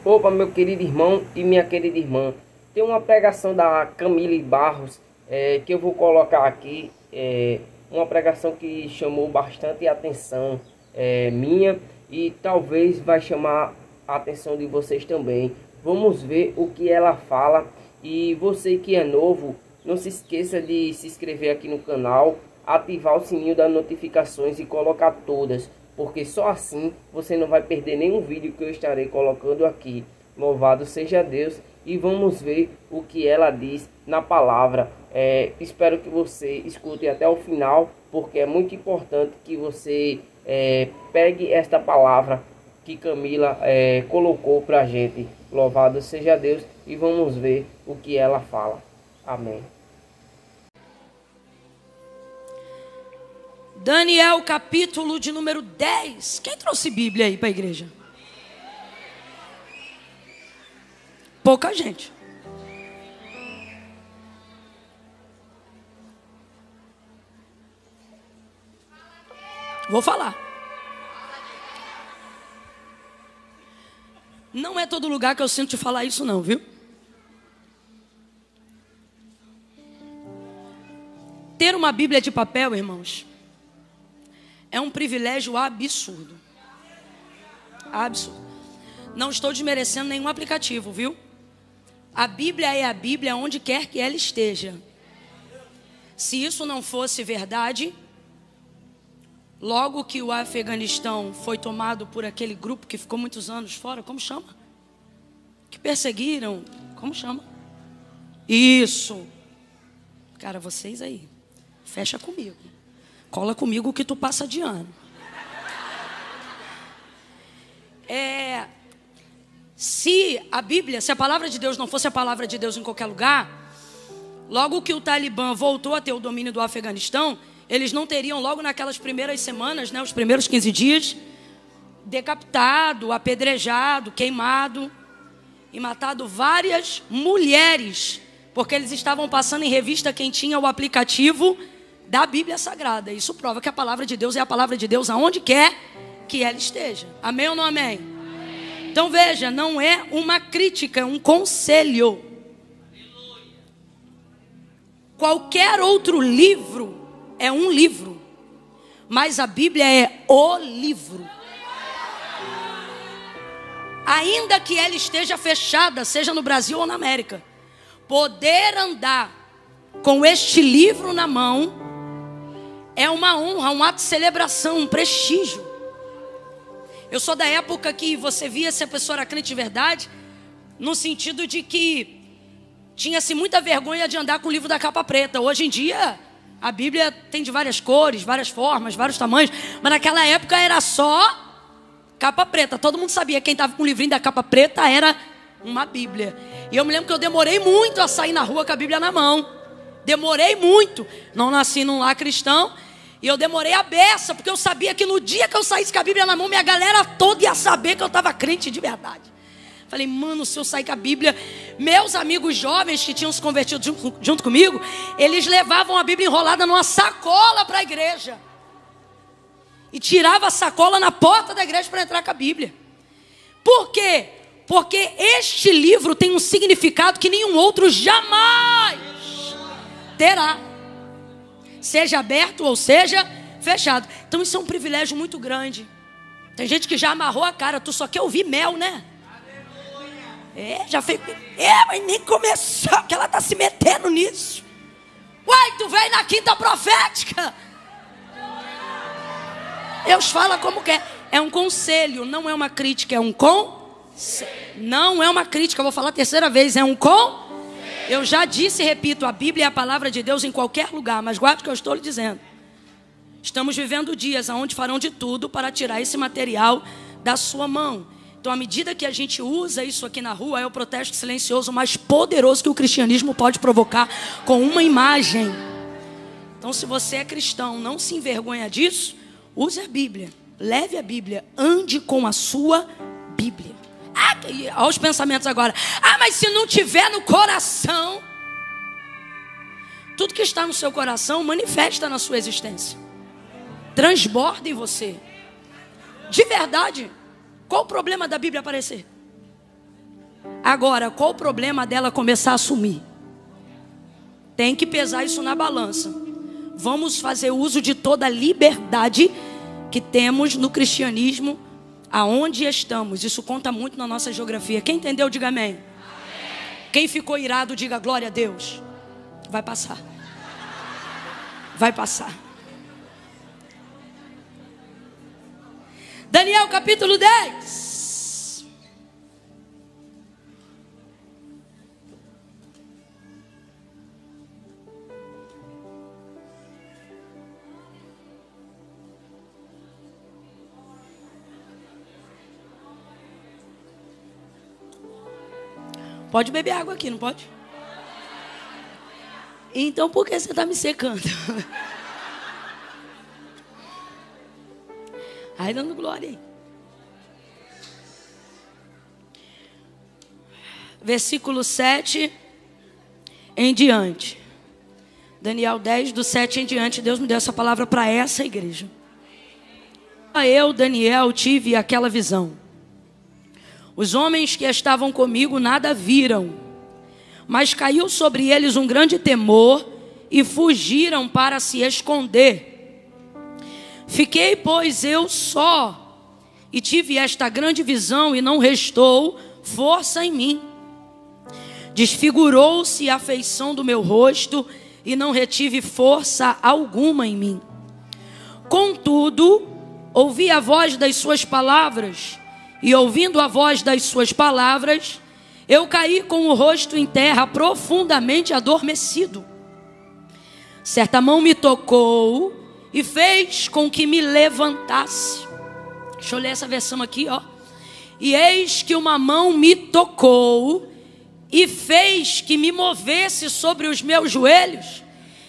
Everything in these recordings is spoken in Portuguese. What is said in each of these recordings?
Opa, meu querido irmão e minha querida irmã, tem uma pregação da Camille Barros que eu vou colocar aqui, uma pregação que chamou bastante atenção minha e talvez vai chamar a atenção de vocês também. Vamos ver o que ela fala, e você que é novo, não se esqueça de se inscrever aqui no canal, ativar o sininho das notificações e colocar todas, porque só assim você não vai perder nenhum vídeo que eu estarei colocando aqui. Louvado seja Deus, e vamos ver o que ela diz na palavra. Espero que você escute até o final, porque é muito importante que você pegue esta palavra que Camila colocou para a gente. Louvado seja Deus, e vamos ver o que ela fala. Amém. Daniel, capítulo de número 10. Quem trouxe Bíblia aí para a igreja? Pouca gente. Vou falar. Não é todo lugar que eu sinto de falar isso não, viu? Ter uma Bíblia de papel, irmãos, é um privilégio absurdo. Absurdo. Não estou desmerecendo nenhum aplicativo, viu? A Bíblia é a Bíblia onde quer que ela esteja. Se isso não fosse verdade, logo que o Afeganistão foi tomado por aquele grupo que ficou muitos anos fora, como chama? Que perseguiram, como chama? Isso. Cara, vocês aí, fecha comigo. Cola comigo que tu passa de ano. Se a Bíblia, se a palavra de Deus não fosse a palavra de Deus em qualquer lugar, logo que o Talibã voltou a ter o domínio do Afeganistão, eles não teriam logo naquelas primeiras semanas, né, os primeiros 15 dias, decapitado, apedrejado, queimado e matado várias mulheres, porque eles estavam passando em revista quem tinha o aplicativo da Bíblia Sagrada. Isso prova que a palavra de Deus é a palavra de Deus aonde quer que ela esteja. Amém ou não amém? Amém. Então veja, não é uma crítica, é um conselho. Qualquer outro livro é um livro, mas a Bíblia é o livro. Ainda que ela esteja fechada, seja no Brasil ou na América, poder andar com este livro na mão é uma honra, um ato de celebração, um prestígio. Eu sou da época que você via se a pessoa era crente de verdade, no sentido de que tinha-se muita vergonha de andar com o livro da capa preta. Hoje em dia, a Bíblia tem de várias cores, várias formas, vários tamanhos, mas naquela época era só capa preta. Todo mundo sabia, quem estava com o livrinho da capa preta era uma Bíblia. E eu me lembro que eu demorei muito a sair na rua com a Bíblia na mão. Demorei muito. Não nasci num lar cristão. E eu demorei a beça, porque eu sabia que no dia que eu saísse com a Bíblia na mão, minha galera toda ia saber que eu estava crente de verdade. Falei, mano, se eu sair com a Bíblia... Meus amigos jovens que tinham se convertido junto comigo, eles levavam a Bíblia enrolada numa sacola para a igreja. E tirava a sacola na porta da igreja para entrar com a Bíblia. Por quê? Porque este livro tem um significado que nenhum outro jamais terá. Seja aberto ou seja fechado. Então isso é um privilégio muito grande. Tem gente que já amarrou a cara. Tu só quer ouvir mel, né? Já fez. Mas nem começou, que ela tá se metendo nisso. Uai, tu veio na quinta profética. Deus fala como quer. É um conselho, não é uma crítica, é um conselho. Não é uma crítica, eu vou falar a terceira vez, é um conselho. Eu já disse e repito, a Bíblia é a palavra de Deus em qualquer lugar, mas guarde o que eu estou lhe dizendo. Estamos vivendo dias onde farão de tudo para tirar esse material da sua mão. Então, à medida que a gente usa isso aqui na rua, é o protesto silencioso mais poderoso que o cristianismo pode provocar com uma imagem. Então, se você é cristão, não se envergonha disso, use a Bíblia, leve a Bíblia, ande com a sua Bíblia. Olha os pensamentos agora. Mas se não tiver no coração, tudo que está no seu coração manifesta na sua existência, transborda em você. De verdade. Qual o problema da Bíblia aparecer? Agora, qual o problema dela começar a sumir? Tem que pesar isso na balança. Vamos fazer uso de toda a liberdade que temos no cristianismo, aonde estamos. Isso conta muito na nossa geografia. Quem entendeu, diga amém. Amém. Quem ficou irado, diga glória a Deus. Vai passar. Vai passar. Daniel capítulo 10. Pode beber água aqui, não pode? Então por que você está me secando? Aí dando glória aí. Versículo 7 em diante. Daniel 10, do 7 em diante. Deus me deu essa palavra para essa igreja. Eu, Daniel, tive aquela visão. Os homens que estavam comigo nada viram, mas caiu sobre eles um grande temor e fugiram para se esconder. Fiquei, pois, eu só, e tive esta grande visão, e não restou força em mim. Desfigurou-se a feição do meu rosto, e não retive força alguma em mim. Contudo, ouvi a voz das suas palavras, e ouvindo a voz das suas palavras, eu caí com o rosto em terra, profundamente adormecido. Certa mão me tocou e fez com que me levantasse. Deixa eu ler essa versão aqui, ó. E eis que uma mão me tocou e fez que me movesse sobre os meus joelhos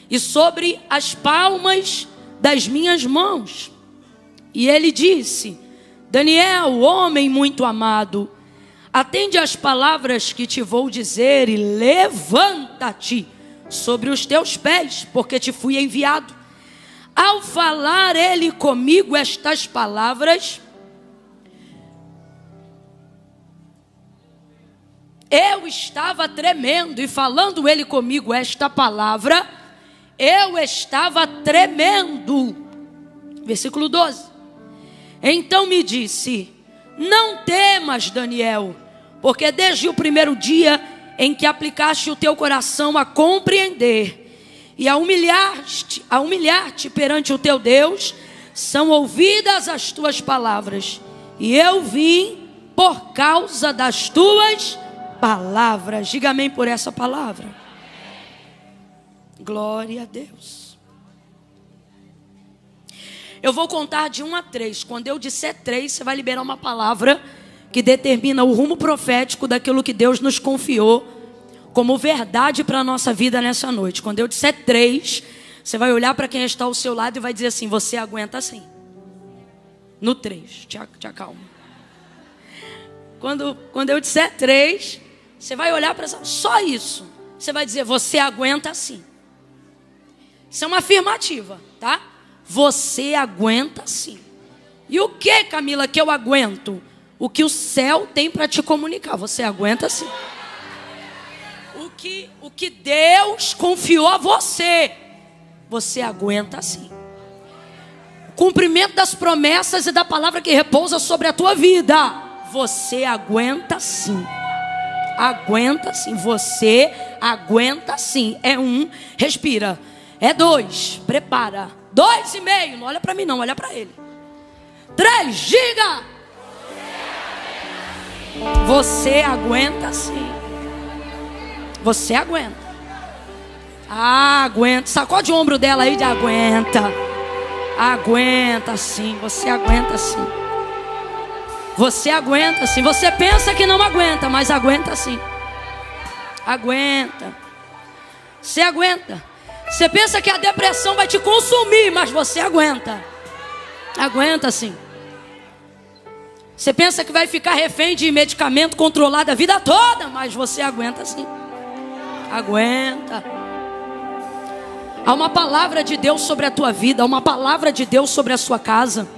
e sobre as palmas das minhas mãos. E ele disse: Daniel, homem muito amado, atende às palavras que te vou dizer e levanta-te sobre os teus pés, porque te fui enviado. Ao falar ele comigo estas palavras, eu estava tremendo, e falando ele comigo esta palavra, eu estava tremendo. Versículo 12. Então me disse: não temas, Daniel, porque desde o primeiro dia em que aplicaste o teu coração a compreender e a humilhar-te perante o teu Deus, são ouvidas as tuas palavras, e eu vim por causa das tuas palavras. Diga amém por essa palavra. Glória a Deus. Eu vou contar de 1 a 3. Quando eu disser 3, você vai liberar uma palavra que determina o rumo profético daquilo que Deus nos confiou como verdade para a nossa vida nessa noite. Quando eu disser 3, você vai olhar para quem está ao seu lado e vai dizer assim: você aguenta assim. No 3, te acalma. Quando eu disser 3, você vai olhar para só isso. Você vai dizer: você aguenta assim. Isso é uma afirmativa, tá? Você aguenta sim. E o que, Camila, que eu aguento? O que o céu tem para te comunicar. Você aguenta sim. O que Deus confiou a você, você aguenta sim. O cumprimento das promessas e da palavra que repousa sobre a tua vida, você aguenta sim. Aguenta sim. Você aguenta sim. É 1, respira. É 2, prepara. 2,5, não olha para mim não, olha para ele. 3, diga. Você aguenta sim. Você aguenta. Aguenta. Sacode o ombro dela aí de aguenta. Aguenta sim. Você aguenta sim. Você aguenta sim. Você pensa que não aguenta, mas aguenta sim. Aguenta. Você aguenta. Você pensa que a depressão vai te consumir, mas você aguenta. Aguenta sim. Você pensa que vai ficar refém de medicamento controlado a vida toda, mas você aguenta sim. Aguenta. Há uma palavra de Deus sobre a tua vida, há uma palavra de Deus sobre a sua casa.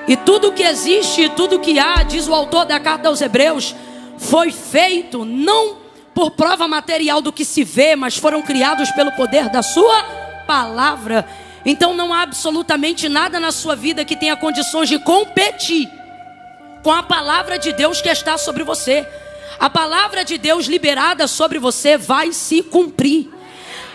E tudo que existe, tudo que há, diz o autor da carta aos Hebreus, foi feito não por prova material do que se vê, mas foram criados pelo poder da sua palavra. Então não há absolutamente nada na sua vida que tenha condições de competir com a palavra de Deus que está sobre você. A palavra de Deus liberada sobre você vai se cumprir.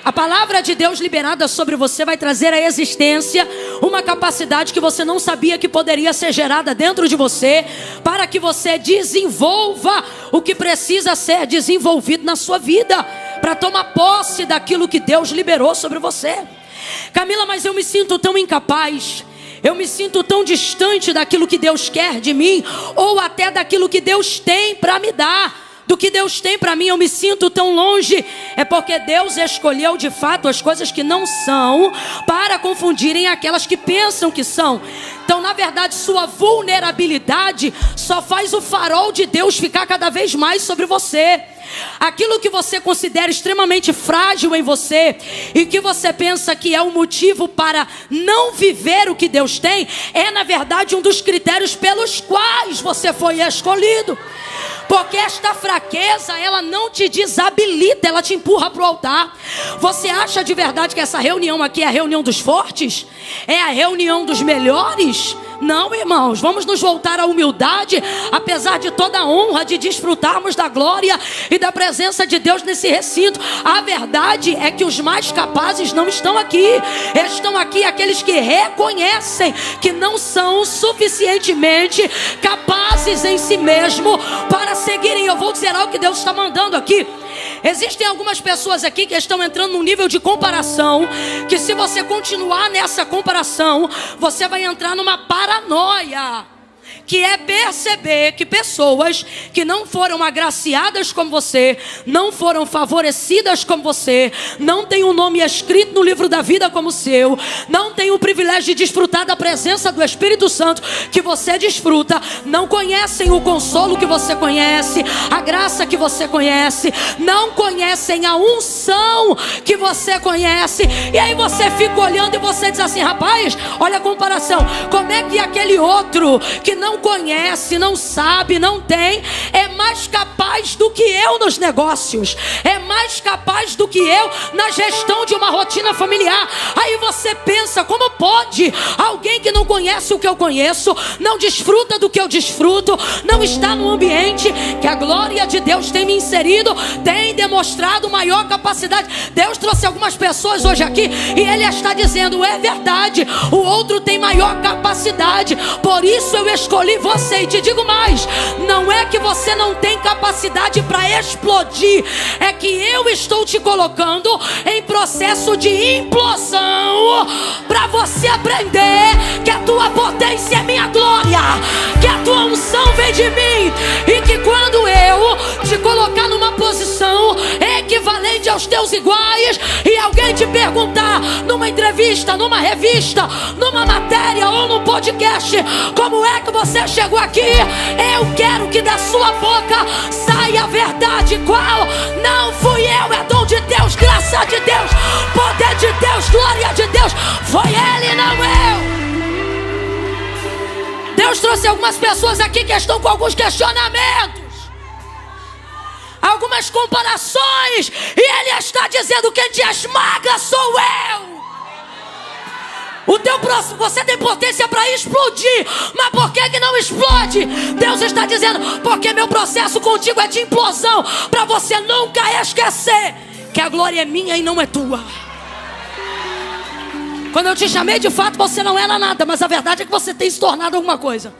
A palavra de Deus liberada sobre você vai trazer à existência uma capacidade que você não sabia que poderia ser gerada dentro de você, para que você desenvolva o que precisa ser desenvolvido na sua vida, para tomar posse daquilo que Deus liberou sobre você. Camila, mas eu me sinto tão incapaz, eu me sinto tão distante daquilo que Deus quer de mim, ou até daquilo que Deus tem para me dar. Do que Deus tem para mim, eu me sinto tão longe. É porque Deus escolheu de fato as coisas que não são, para confundirem aquelas que pensam que são. Então, na verdade, sua vulnerabilidade só faz o farol de Deus ficar cada vez mais sobre você. Aquilo que você considera extremamente frágil em você, e que você pensa que é um motivo para não viver o que Deus tem, é na verdade um dos critérios pelos quais você foi escolhido. Porque esta fraqueza, ela não te desabilita, ela te empurra para o altar. Você acha de verdade que essa reunião aqui é a reunião dos fortes? É a reunião dos melhores? Não, irmãos, vamos nos voltar à humildade, apesar de toda a honra de desfrutarmos da glória e da presença de Deus nesse recinto. A verdade é que os mais capazes não estão aqui. Estão aqui aqueles que reconhecem que não são suficientemente capazes em si mesmo para seguirem. Eu vou dizer algo que Deus está mandando aqui. Existem algumas pessoas aqui que estão entrando num nível de comparação, que se você continuar nessa comparação, você vai entrar numa paranoia, que é perceber que pessoas que não foram agraciadas como você, não foram favorecidas como você, não têm um nome escrito no livro da vida como o seu, não têm o privilégio de desfrutar da presença do Espírito Santo que você desfruta, não conhecem o consolo que você conhece, a graça que você conhece, não conhecem a unção que você conhece. E aí você fica olhando e você diz assim: rapaz, olha a comparação, como é que aquele outro que não conhece, não sabe, não tem, é mais capaz do que eu nos negócios, é mais capaz do que eu na gestão de uma rotina familiar. Aí você pensa: como pode alguém que não conhece o que eu conheço, não desfruta do que eu desfruto, não está no ambiente que a glória de Deus tem me inserido, tem demonstrado maior capacidade? Deus trouxe algumas pessoas hoje aqui e Ele está dizendo: é verdade, o outro tem maior capacidade, por isso eu escolhi você. E te digo mais, não é que você não tem capacidade para explodir, é que eu estou te colocando em processo de implosão, para você aprender que a tua potência é minha glória, que a tua unção vem de mim, e que quando eu te colocar numa posição equivalente aos teus iguais, e alguém te perguntar numa entrevista, numa revista, numa matéria ou num podcast: como é que você chegou aqui? Eu quero que da sua boca saia a verdade. Qual? Não fui eu, é dom de Deus, graça de Deus, poder de Deus, glória de Deus. Foi Ele, não eu. Deus trouxe algumas pessoas aqui que estão com alguns questionamentos, algumas comparações, e Ele está dizendo: quem te esmaga sou eu. O teu próximo, você tem potência para explodir, mas por que não explode? Deus está dizendo: porque meu processo contigo é de implosão, para você nunca esquecer que a glória é minha e não é tua. Quando eu te chamei, de fato você não era nada, mas a verdade é que você tem se tornado alguma coisa.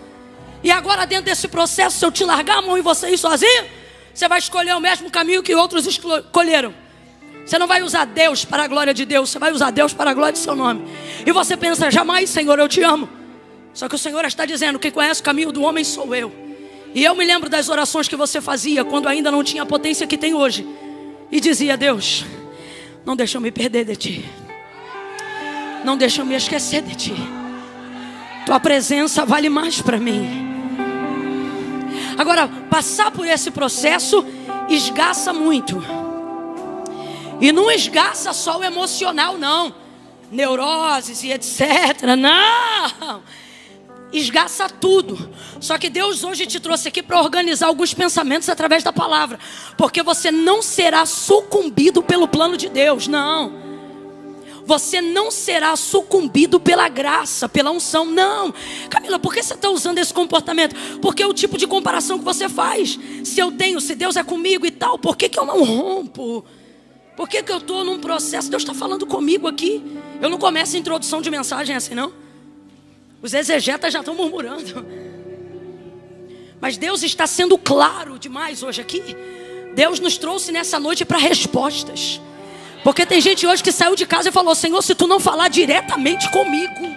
E agora, dentro desse processo, se eu te largar a mão e você ir sozinho, você vai escolher o mesmo caminho que outros escolheram. Você não vai usar Deus para a glória de Deus, você vai usar Deus para a glória de seu nome. E você pensa: jamais, Senhor, eu te amo. Só que o Senhor está dizendo: quem conhece o caminho do homem sou eu. E eu me lembro das orações que você fazia quando ainda não tinha a potência que tem hoje, e dizia: Deus, não deixa eu me perder de ti, não deixa eu me esquecer de ti, tua presença vale mais para mim. Agora, passar por esse processo esgaça muito. E não esgaça só o emocional, não. Neuroses e etc. Não. esgaça tudo. Só que Deus hoje te trouxe aqui para organizar alguns pensamentos através da palavra. Porque você não será sucumbido pelo plano de Deus, não. Você não será sucumbido pela graça, pela unção, não. Camila, por que você está usando esse comportamento? Porque é o tipo de comparação que você faz. Se Deus é comigo e tal, por que eu não rompo? Por que eu estou num processo? Deus está falando comigo aqui. Eu não começo a introdução de mensagem assim, não. Os exegetas já estão murmurando. Mas Deus está sendo claro demais hoje aqui. Deus nos trouxe nessa noite para respostas. Porque tem gente hoje que saiu de casa e falou: Senhor, se tu não falar diretamente comigo,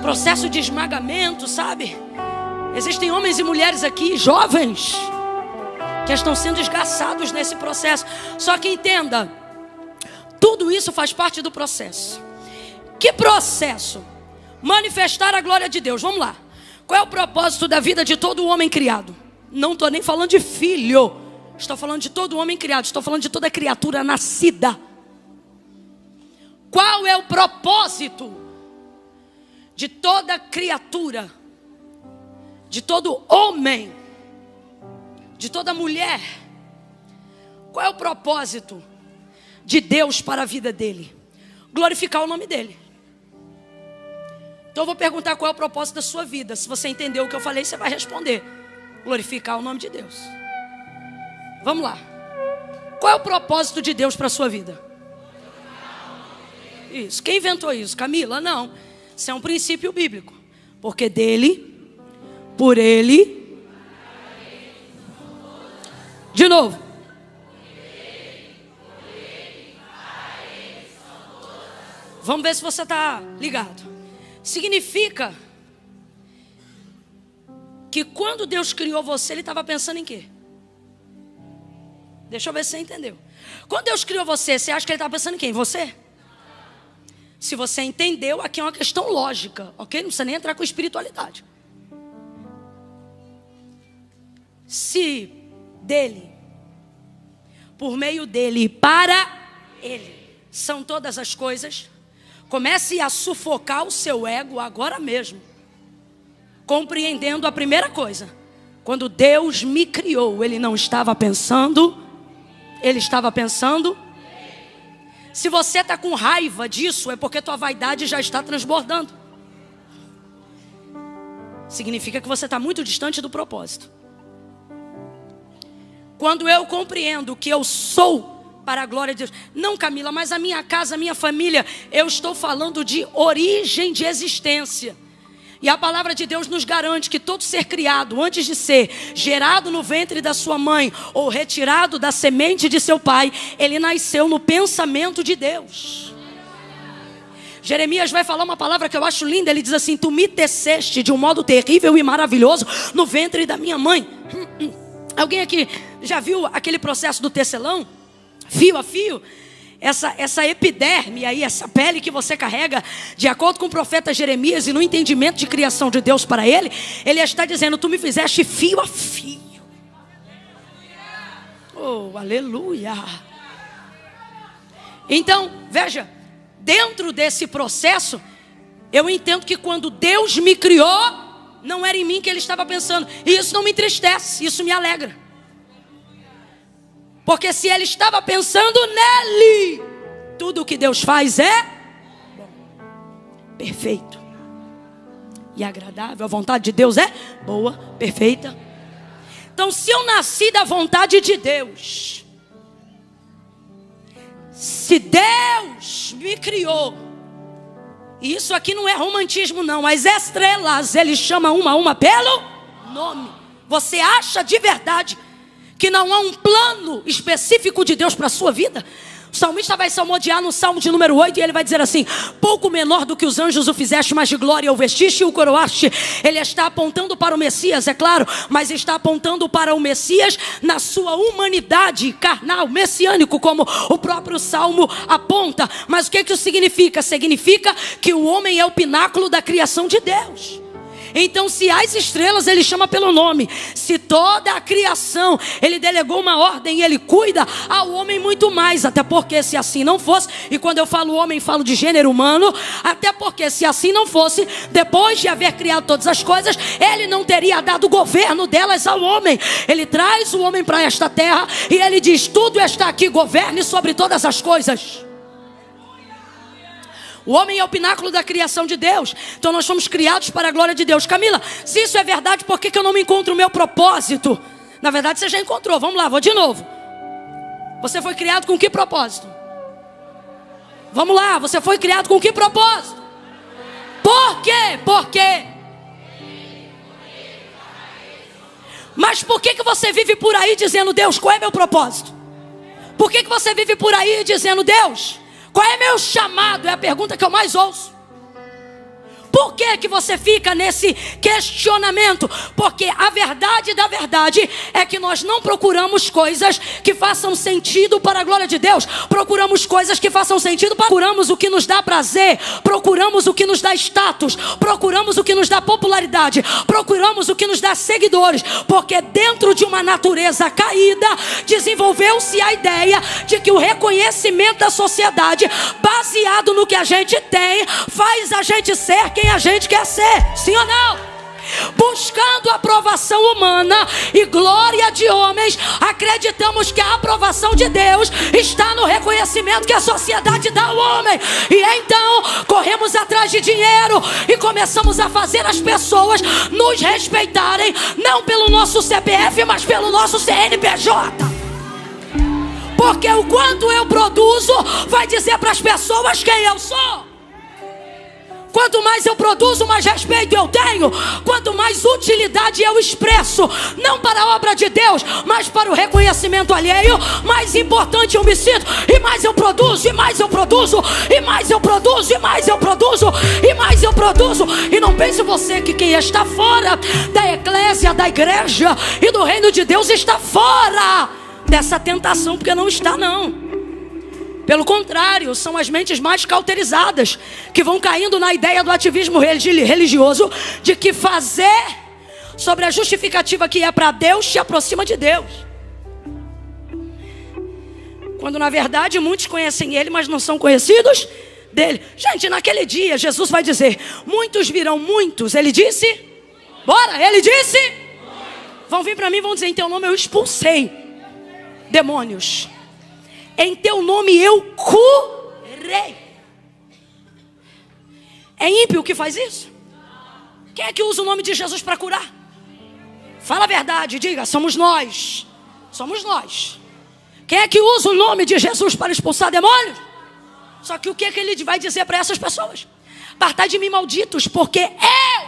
processo de esmagamento, sabe? Existem homens e mulheres aqui, jovens, que estão sendo esgaçados nesse processo. Só que entenda, tudo isso faz parte do processo. Que processo? Manifestar a glória de Deus. Vamos lá. Qual é o propósito da vida de todo homem criado? Não estou nem falando de filho. Estou falando de todo homem criado. Estou falando de toda criatura nascida. Qual é o propósito de toda criatura, de todo homem, de toda mulher? Qual é o propósito de Deus para a vida dele? Glorificar o nome dele. Então eu vou perguntar qual é o propósito da sua vida. Se você entendeu o que eu falei, você vai responder: glorificar o nome de Deus. Vamos lá. Qual é o propósito de Deus para a sua vida? Isso. Quem inventou isso? Camila? Não. Isso é um princípio bíblico. Porque dele, por ele. De novo. Vamos ver se você está ligado. Significa que quando Deus criou você, Ele estava pensando em quê? Deixa eu ver se você entendeu. Quando Deus criou você, você acha que Ele estava pensando em quem? Você? Se você entendeu, aqui é uma questão lógica, ok? Não precisa nem entrar com espiritualidade. Se dele, por meio dele e para ele, são todas as coisas, comece a sufocar o seu ego agora mesmo, compreendendo a primeira coisa: quando Deus me criou, Ele não estava pensando, Ele estava pensando. Se você está com raiva disso, é porque tua vaidade já está transbordando. Significa que você está muito distante do propósito. Quando eu compreendo que eu sou para a glória de Deus. Não, Camila, mas a minha casa, a minha família, eu estou falando de origem de existência. E a palavra de Deus nos garante que todo ser criado, antes de ser gerado no ventre da sua mãe ou retirado da semente de seu pai, ele nasceu no pensamento de Deus. Jeremias vai falar uma palavra que eu acho linda. Ele diz assim: tu me teceste de um modo terrível e maravilhoso no ventre da minha mãe. Alguém aqui já viu aquele processo do tecelão? Fio a fio, essa epiderme aí, essa pele que você carrega, de acordo com o profeta Jeremias e no entendimento de criação de Deus para ele, ele está dizendo: tu me fizeste fio a fio. Oh, aleluia. Então, veja, dentro desse processo, eu entendo que quando Deus me criou, não era em mim que Ele estava pensando. E isso não me entristece, isso me alegra. Porque se Ele estava pensando nele, tudo o que Deus faz é bom, perfeito e agradável. A vontade de Deus é boa, perfeita. Então, se eu nasci da vontade de Deus, se Deus me criou, e isso aqui não é romantismo não, as estrelas Ele chama uma a uma pelo nome. Você acha de verdade que não há um plano específico de Deus para a sua vida? O salmista vai salmodiar no Salmo de número 8 e ele vai dizer assim: pouco menor do que os anjos o fizeste, mas de glória o vestiste e o coroaste. Ele está apontando para o Messias, é claro, mas está apontando para o Messias na sua humanidade carnal, messiânico, como o próprio Salmo aponta. Mas o que isso significa? Significa que o homem é o pináculo da criação de Deus. Então, se as estrelas ele chama pelo nome, se toda a criação ele delegou uma ordem e ele cuida, ao homem muito mais. Até porque se assim não fosse, e quando eu falo homem, falo de gênero humano, até porque se assim não fosse, depois de haver criado todas as coisas, ele não teria dado o governo delas ao homem. Ele traz o homem para esta terra e ele diz: tudo está aqui, governe sobre todas as coisas. O homem é o pináculo da criação de Deus. Então nós fomos criados para a glória de Deus. Camila, se isso é verdade, por que eu não me encontro o meu propósito? Na verdade você já encontrou. Vamos lá, vou de novo. Você foi criado com que propósito? Vamos lá, você foi criado com que propósito? Por quê? Por quê? Mas por que você vive por aí dizendo: Deus, qual é meu propósito? Por que você vive por aí dizendo: Deus, qual é meu chamado? É a pergunta que eu mais ouço. Por que você fica nesse questionamento? Porque a verdade da verdade é que nós não procuramos coisas que façam sentido para a glória de Deus. Procuramos coisas que façam sentido. Procuramos o que nos dá prazer. Procuramos o que nos dá status. Procuramos o que nos dá popularidade. Procuramos o que nos dá seguidores. Porque dentro de uma natureza caída, desenvolveu-se a ideia de que o reconhecimento da sociedade, baseado no que a gente tem, faz a gente ser quem a gente quer ser, sim ou não? Buscando a aprovação humana e glória de homens, acreditamos que a aprovação de Deus está no reconhecimento que a sociedade dá ao homem. E então corremos atrás de dinheiro e começamos a fazer as pessoas nos respeitarem, não pelo nosso CPF, mas pelo nosso CNPJ. Porque o quanto eu produzo vai dizer para as pessoas quem eu sou. Quanto mais eu produzo, mais respeito eu tenho. Quanto mais utilidade eu expresso, não para a obra de Deus, mas para o reconhecimento alheio, mais importante eu me sinto. E mais eu produzo, e mais eu produzo, e mais eu produzo, e mais eu produzo, e mais eu produzo. E não pense você que quem está fora da eclésia, da igreja e do reino de Deus está fora dessa tentação, porque não está, não. Pelo contrário, são as mentes mais cauterizadas que vão caindo na ideia do ativismo religioso, de que fazer sobre a justificativa que é para Deus te aproxima de Deus. Quando na verdade muitos conhecem Ele, mas não são conhecidos dele. Gente, naquele dia Jesus vai dizer: muitos virão muitos. Ele disse: bora, ele disse: vão vir para mim e vão dizer: em teu nome eu expulsei demônios. Em teu nome eu curei. É ímpio que faz isso? Quem é que usa o nome de Jesus para curar? Fala a verdade, diga: somos nós. Somos nós. Quem é que usa o nome de Jesus para expulsar demônios? Só que o que é que ele vai dizer para essas pessoas? Apartai de mim, malditos, porque eu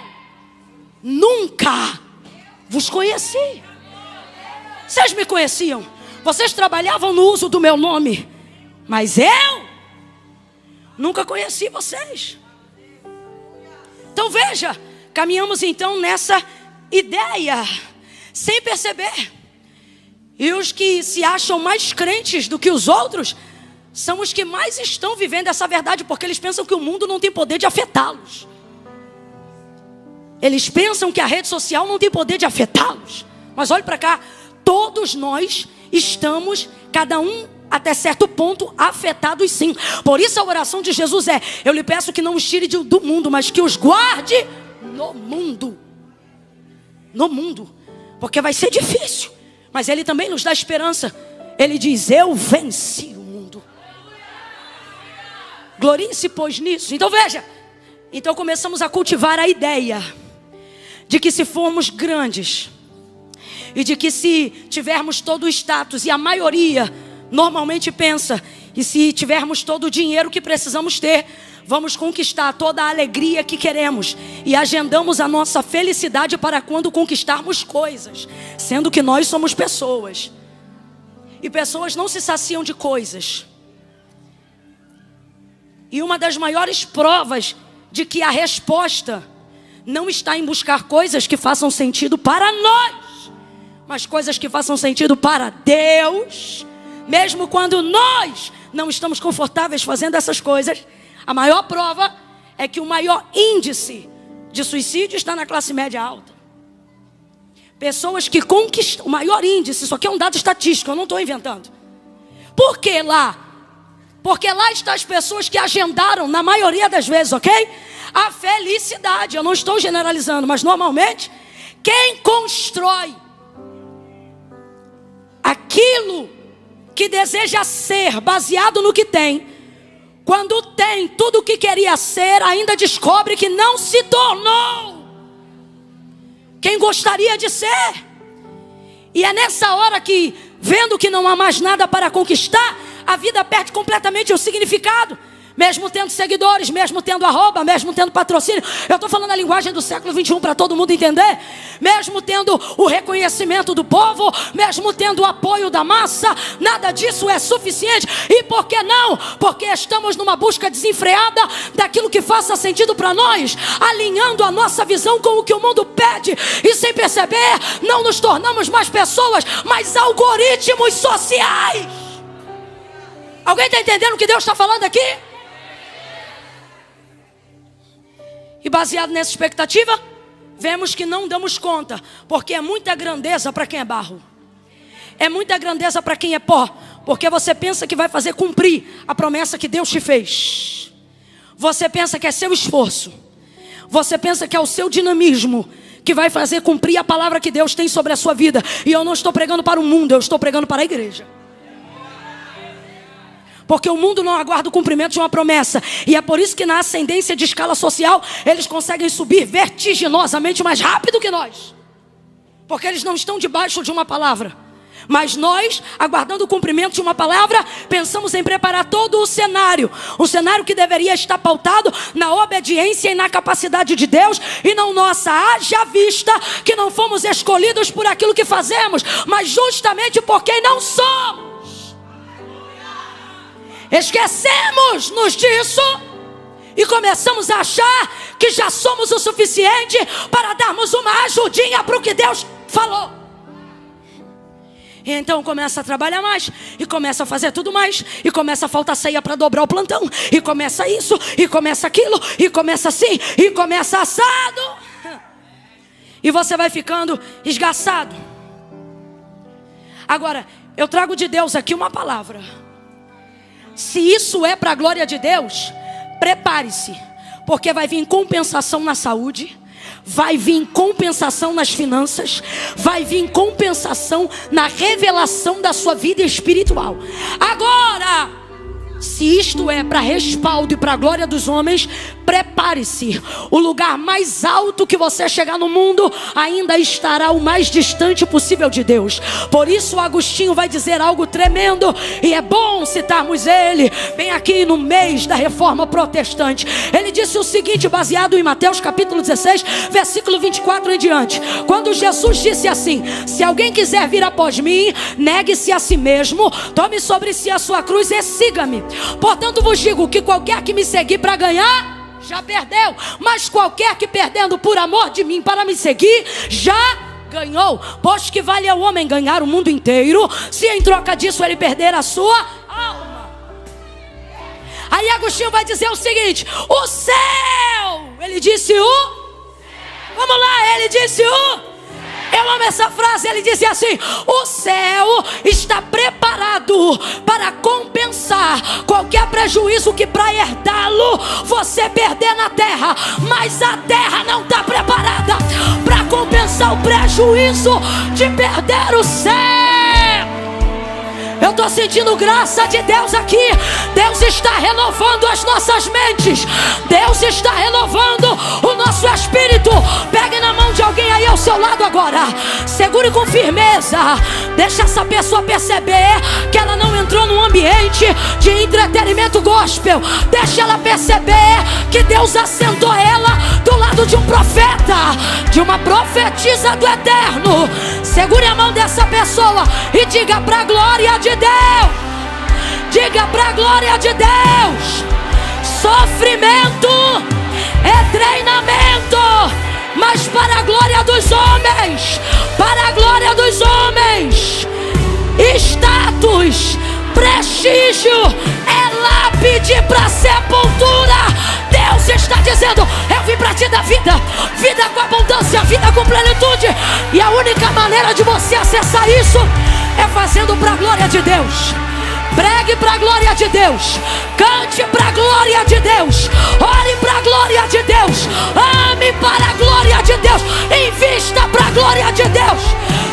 nunca vos conheci. Vocês me conheciam. Vocês trabalhavam no uso do meu nome, mas eu nunca conheci vocês. Então veja, caminhamos então nessa ideia, sem perceber. E os que se acham mais crentes do que os outros, são os que mais estão vivendo essa verdade, porque eles pensam que o mundo não tem poder de afetá-los. Eles pensam que a rede social não tem poder de afetá-los. Mas olhe para cá, todos nós estamos, cada um até certo ponto, afetados sim. Por isso a oração de Jesus é: eu lhe peço que não os tire do mundo, mas que os guarde no mundo. No mundo. Porque vai ser difícil, mas Ele também nos dá esperança. Ele diz: eu venci o mundo. Gloriem-se pois nisso. Então veja, então começamos a cultivar a ideia de que se formos grandes, e de que se tivermos todo o status, e a maioria normalmente pensa, e se tivermos todo o dinheiro que precisamos ter, vamos conquistar toda a alegria que queremos. E agendamos a nossa felicidade para quando conquistarmos coisas. Sendo que nós somos pessoas. E pessoas não se saciam de coisas. E uma das maiores provas de que a resposta não está em buscar coisas que façam sentido para nós, mas coisas que façam sentido para Deus, mesmo quando nós não estamos confortáveis fazendo essas coisas. A maior prova é que o maior índice de suicídio está na classe média alta. Pessoas que conquistam o maior índice, isso aqui é um dado estatístico, eu não estou inventando. Por que lá? Porque lá estão as pessoas que agendaram, na maioria das vezes, ok? A felicidade. Eu não estou generalizando, mas normalmente, quem constrói aquilo que deseja ser, baseado no que tem, quando tem tudo o que queria ser, ainda descobre que não se tornou quem gostaria de ser. E é nessa hora que, vendo que não há mais nada para conquistar, a vida perde completamente o significado. Mesmo tendo seguidores, mesmo tendo arroba, mesmo tendo patrocínio. Eu estou falando a linguagem do século 21 para todo mundo entender. Mesmo tendo o reconhecimento do povo, mesmo tendo o apoio da massa, nada disso é suficiente. E por que não? Porque estamos numa busca desenfreada daquilo que faça sentido para nós, alinhando a nossa visão com o que o mundo pede. E sem perceber, não nos tornamos mais pessoas, mas algoritmos sociais. Alguém está entendendo o que Deus está falando aqui? E baseado nessa expectativa, vemos que não damos conta, porque é muita grandeza para quem é barro. É muita grandeza para quem é pó, porque você pensa que vai fazer cumprir a promessa que Deus te fez. Você pensa que é seu esforço. Você pensa que é o seu dinamismo que vai fazer cumprir a palavra que Deus tem sobre a sua vida. E eu não estou pregando para o mundo, eu estou pregando para a igreja. Porque o mundo não aguarda o cumprimento de uma promessa. E é por isso que na ascendência de escala social, eles conseguem subir vertiginosamente mais rápido que nós. Porque eles não estão debaixo de uma palavra. Mas nós, aguardando o cumprimento de uma palavra, pensamos em preparar todo o cenário. Um cenário que deveria estar pautado na obediência e na capacidade de Deus. E não nossa, haja vista que não fomos escolhidos por aquilo que fazemos, mas justamente por quem não somos. Esquecemos-nos disso e começamos a achar que já somos o suficiente para darmos uma ajudinha para o que Deus falou. E então começa a trabalhar mais, e começa a fazer tudo mais, e começa a faltar ceia para dobrar o plantão, e começa isso, e começa aquilo, e começa assim, e começa assado. E você vai ficando esgaçado. Agora, eu trago de Deus aqui uma palavra. Se isso é para a glória de Deus, prepare-se, porque vai vir compensação na saúde, vai vir compensação nas finanças, vai vir compensação na revelação da sua vida espiritual. Agora, se isto é para respaldo e para a glória dos homens, prepare-se. O lugar mais alto que você chegar no mundo ainda estará o mais distante possível de Deus. Por isso Agostinho vai dizer algo tremendo, e é bom citarmos ele bem aqui no mês da Reforma Protestante. Ele disse o seguinte, baseado em Mateus capítulo 16, versículo 24 em diante. Quando Jesus disse assim: se alguém quiser vir após mim, negue-se a si mesmo, tome sobre si a sua cruz e siga-me. Portanto vos digo que qualquer que me seguir para ganhar, já perdeu, mas qualquer que perdendo por amor de mim para me seguir, já ganhou. Pois que vale ao homem ganhar o mundo inteiro, se em troca disso ele perder a sua alma. Aí Agostinho vai dizer o seguinte: o céu, ele disse vamos lá, ele disse eu amo essa frase, ele disse assim: o céu está preparado para compensar qualquer prejuízo que para herdá-lo você perder na terra. Mas a terra não está preparada para compensar o prejuízo de perder o céu. Eu estou sentindo graça de Deus aqui. Deus está renovando as nossas mentes. Deus está renovando o nosso espírito. Pegue na mão de alguém aí ao seu lado agora. Segure com firmeza. Deixa essa pessoa perceber que ela não entrou num ambiente de entretenimento gospel. Deixa ela perceber que Deus assentou ela do lado de um profeta, de uma profetisa do eterno. Segure a mão dessa pessoa e diga para a glória de Deus. Diga para a glória de Deus. Sofrimento é treinamento, mas para a glória dos homens. Para a glória dos homens. Status, prestígio é lápide para sepultura. Deus Deus está dizendo: eu vim para te dar vida, vida com abundância, vida com plenitude. E a única maneira de você acessar isso é fazendo para a glória de Deus. Pregue para a glória de Deus, cante para a glória de Deus, ore para a glória de Deus, ame para a glória de Deus, invista para a glória de Deus,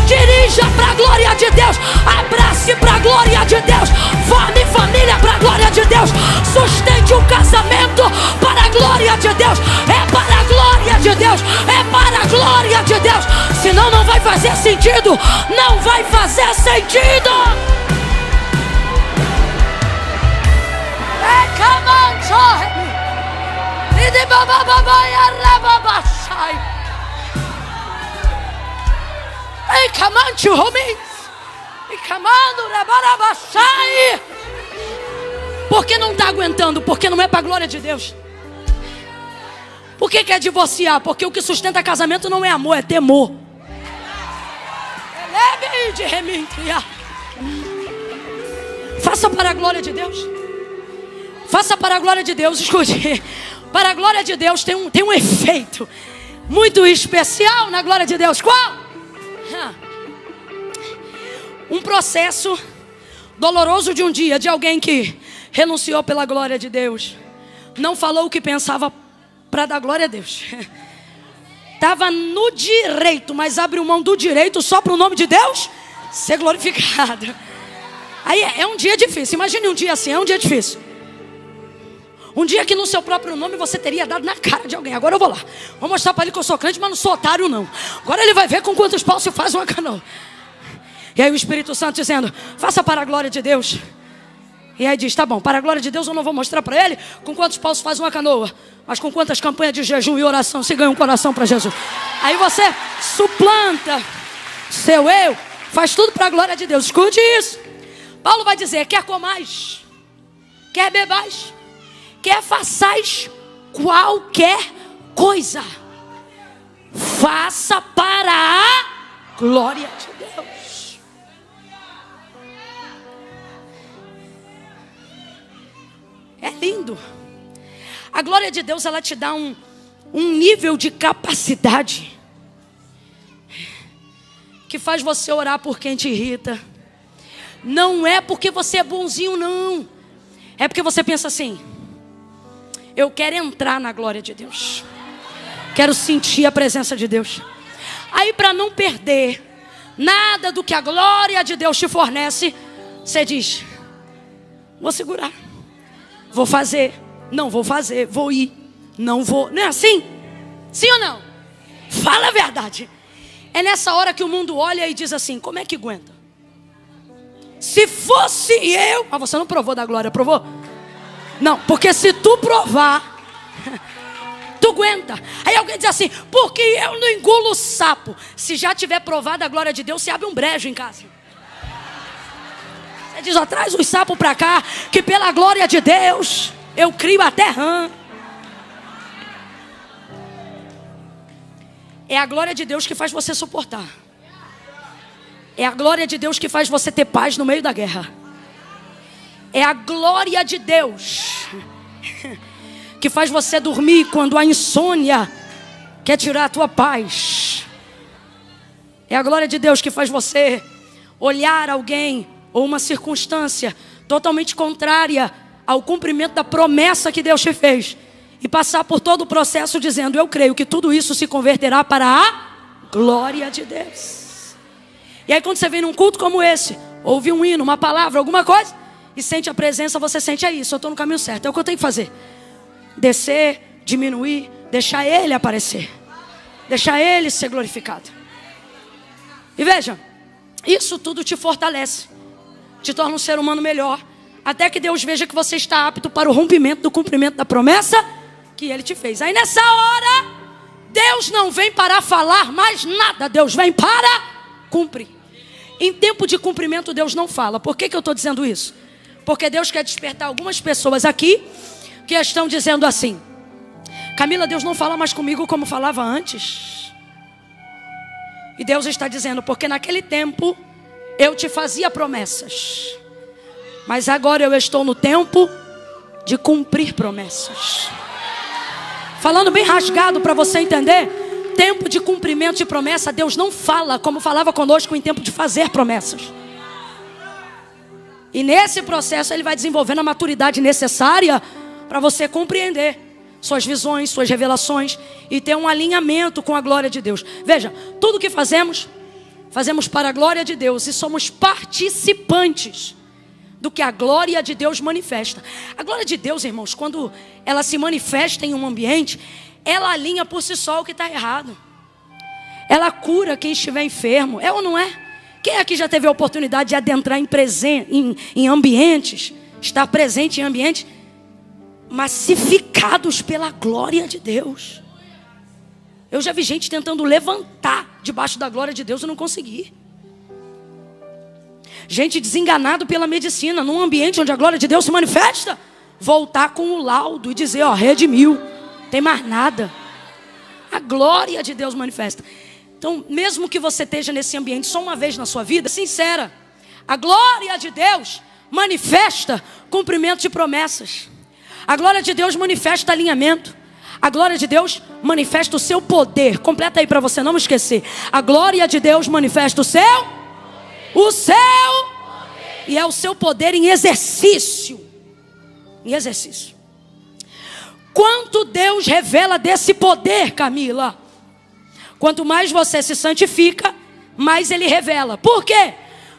dirija para a glória de Deus, abrace para a glória de Deus, forme família para a glória de Deus, sustente um casamento para a glória de Deus. É para a glória de Deus, é para a glória de Deus. Senão não vai fazer sentido, não vai fazer sentido. Come on, joy. Come on, you homens. Por que não está aguentando? Porque não é para a glória de Deus. Por que quer divorciar? Porque o que sustenta casamento não é amor, é temor. Faça para a glória de Deus. Faça para a glória de Deus. Escute, para a glória de Deus tem um efeito muito especial na glória de Deus. Qual? Um processo doloroso de um dia, de alguém que renunciou pela glória de Deus, não falou o que pensava para dar glória a Deus, estava no direito, mas abriu mão do direito só para o nome de Deus ser glorificado. Aí é um dia difícil. Imagine um dia assim, é um dia difícil. Um dia que no seu próprio nome você teria dado na cara de alguém. Agora eu vou lá, vou mostrar para ele que eu sou crente, mas não sou otário não. Agora ele vai ver com quantos paus se faz uma canoa. E aí o Espírito Santo dizendo: faça para a glória de Deus. E aí diz: tá bom, para a glória de Deus eu não vou mostrar para ele com quantos paus se faz uma canoa, mas com quantas campanhas de jejum e oração se ganha um coração para Jesus. Aí você suplanta seu eu, faz tudo para a glória de Deus. Escute isso. Paulo vai dizer: quer comais, quer bebais, quer façais qualquer coisa, faça para a glória de Deus. É lindo. A glória de Deus, ela te dá um nível de capacidade que faz você orar por quem te irrita. Não é porque você é bonzinho, não. É porque você pensa assim: eu quero entrar na glória de Deus, quero sentir a presença de Deus. Aí, para não perder nada do que a glória de Deus te fornece, você diz: vou segurar, vou fazer, não vou fazer, vou ir, não vou. Não é assim? Sim ou não? Fala a verdade. É nessa hora que o mundo olha e diz assim: como é que aguenta? Se fosse eu... Mas você não provou da glória, provou? Não, porque se tu provar, tu aguenta. Aí alguém diz assim: porque eu não engulo sapo. Se já tiver provado a glória de Deus, você abre um brejo em casa. Você diz: ó, traz os sapos pra cá, que pela glória de Deus eu crio até rã. É a glória de Deus que faz você suportar. É a glória de Deus que faz você ter paz no meio da guerra. É a glória de Deus que faz você dormir quando a insônia quer tirar a tua paz. É a glória de Deus que faz você olhar alguém ou uma circunstância totalmente contrária ao cumprimento da promessa que Deus te fez e passar por todo o processo dizendo: eu creio que tudo isso se converterá para a glória de Deus. E aí quando você vem num culto como esse, ouve um hino, uma palavra, alguma coisa, e sente a presença, você sente: é isso, eu estou no caminho certo, é o que eu tenho que fazer. Descer, diminuir, deixar Ele aparecer, deixar Ele ser glorificado. E veja, isso tudo te fortalece, te torna um ser humano melhor, até que Deus veja que você está apto para o rompimento do cumprimento da promessa que Ele te fez. Aí nessa hora, Deus não vem para falar mais nada, Deus vem para cumprir. Em tempo de cumprimento Deus não fala. Por que eu estou dizendo isso? Porque Deus quer despertar algumas pessoas aqui que estão dizendo assim: Camila, Deus não fala mais comigo como falava antes. E Deus está dizendo: porque naquele tempo eu te fazia promessas, mas agora eu estou no tempo de cumprir promessas. Falando bem rasgado para você entender, tempo de cumprimento de promessa, Deus não fala como falava conosco em tempo de fazer promessas. E nesse processo Ele vai desenvolvendo a maturidade necessária para você compreender suas visões, suas revelações e ter um alinhamento com a glória de Deus. Veja, tudo que fazemos, fazemos para a glória de Deus e somos participantes do que a glória de Deus manifesta. A glória de Deus, irmãos, quando ela se manifesta em um ambiente, ela alinha por si só o que está errado. Ela cura quem estiver enfermo. É ou não é? Quem aqui já teve a oportunidade de adentrar em ambientes, estar presente em ambientes massificados pela glória de Deus? Eu já vi gente tentando levantar debaixo da glória de Deus e não consegui. Gente desenganado pela medicina, num ambiente onde a glória de Deus se manifesta, voltar com o laudo e dizer, ó, redimiu, tem mais nada. A glória de Deus manifesta. Então, mesmo que você esteja nesse ambiente só uma vez na sua vida, sincera, a glória de Deus manifesta cumprimento de promessas. A glória de Deus manifesta alinhamento. A glória de Deus manifesta o seu poder. Completa aí para você não me esquecer. A glória de Deus manifesta o seu e é o seu poder em exercício. Em exercício. Quanto Deus revela desse poder, Camila? Quanto mais você se santifica, mais Ele revela. Por quê?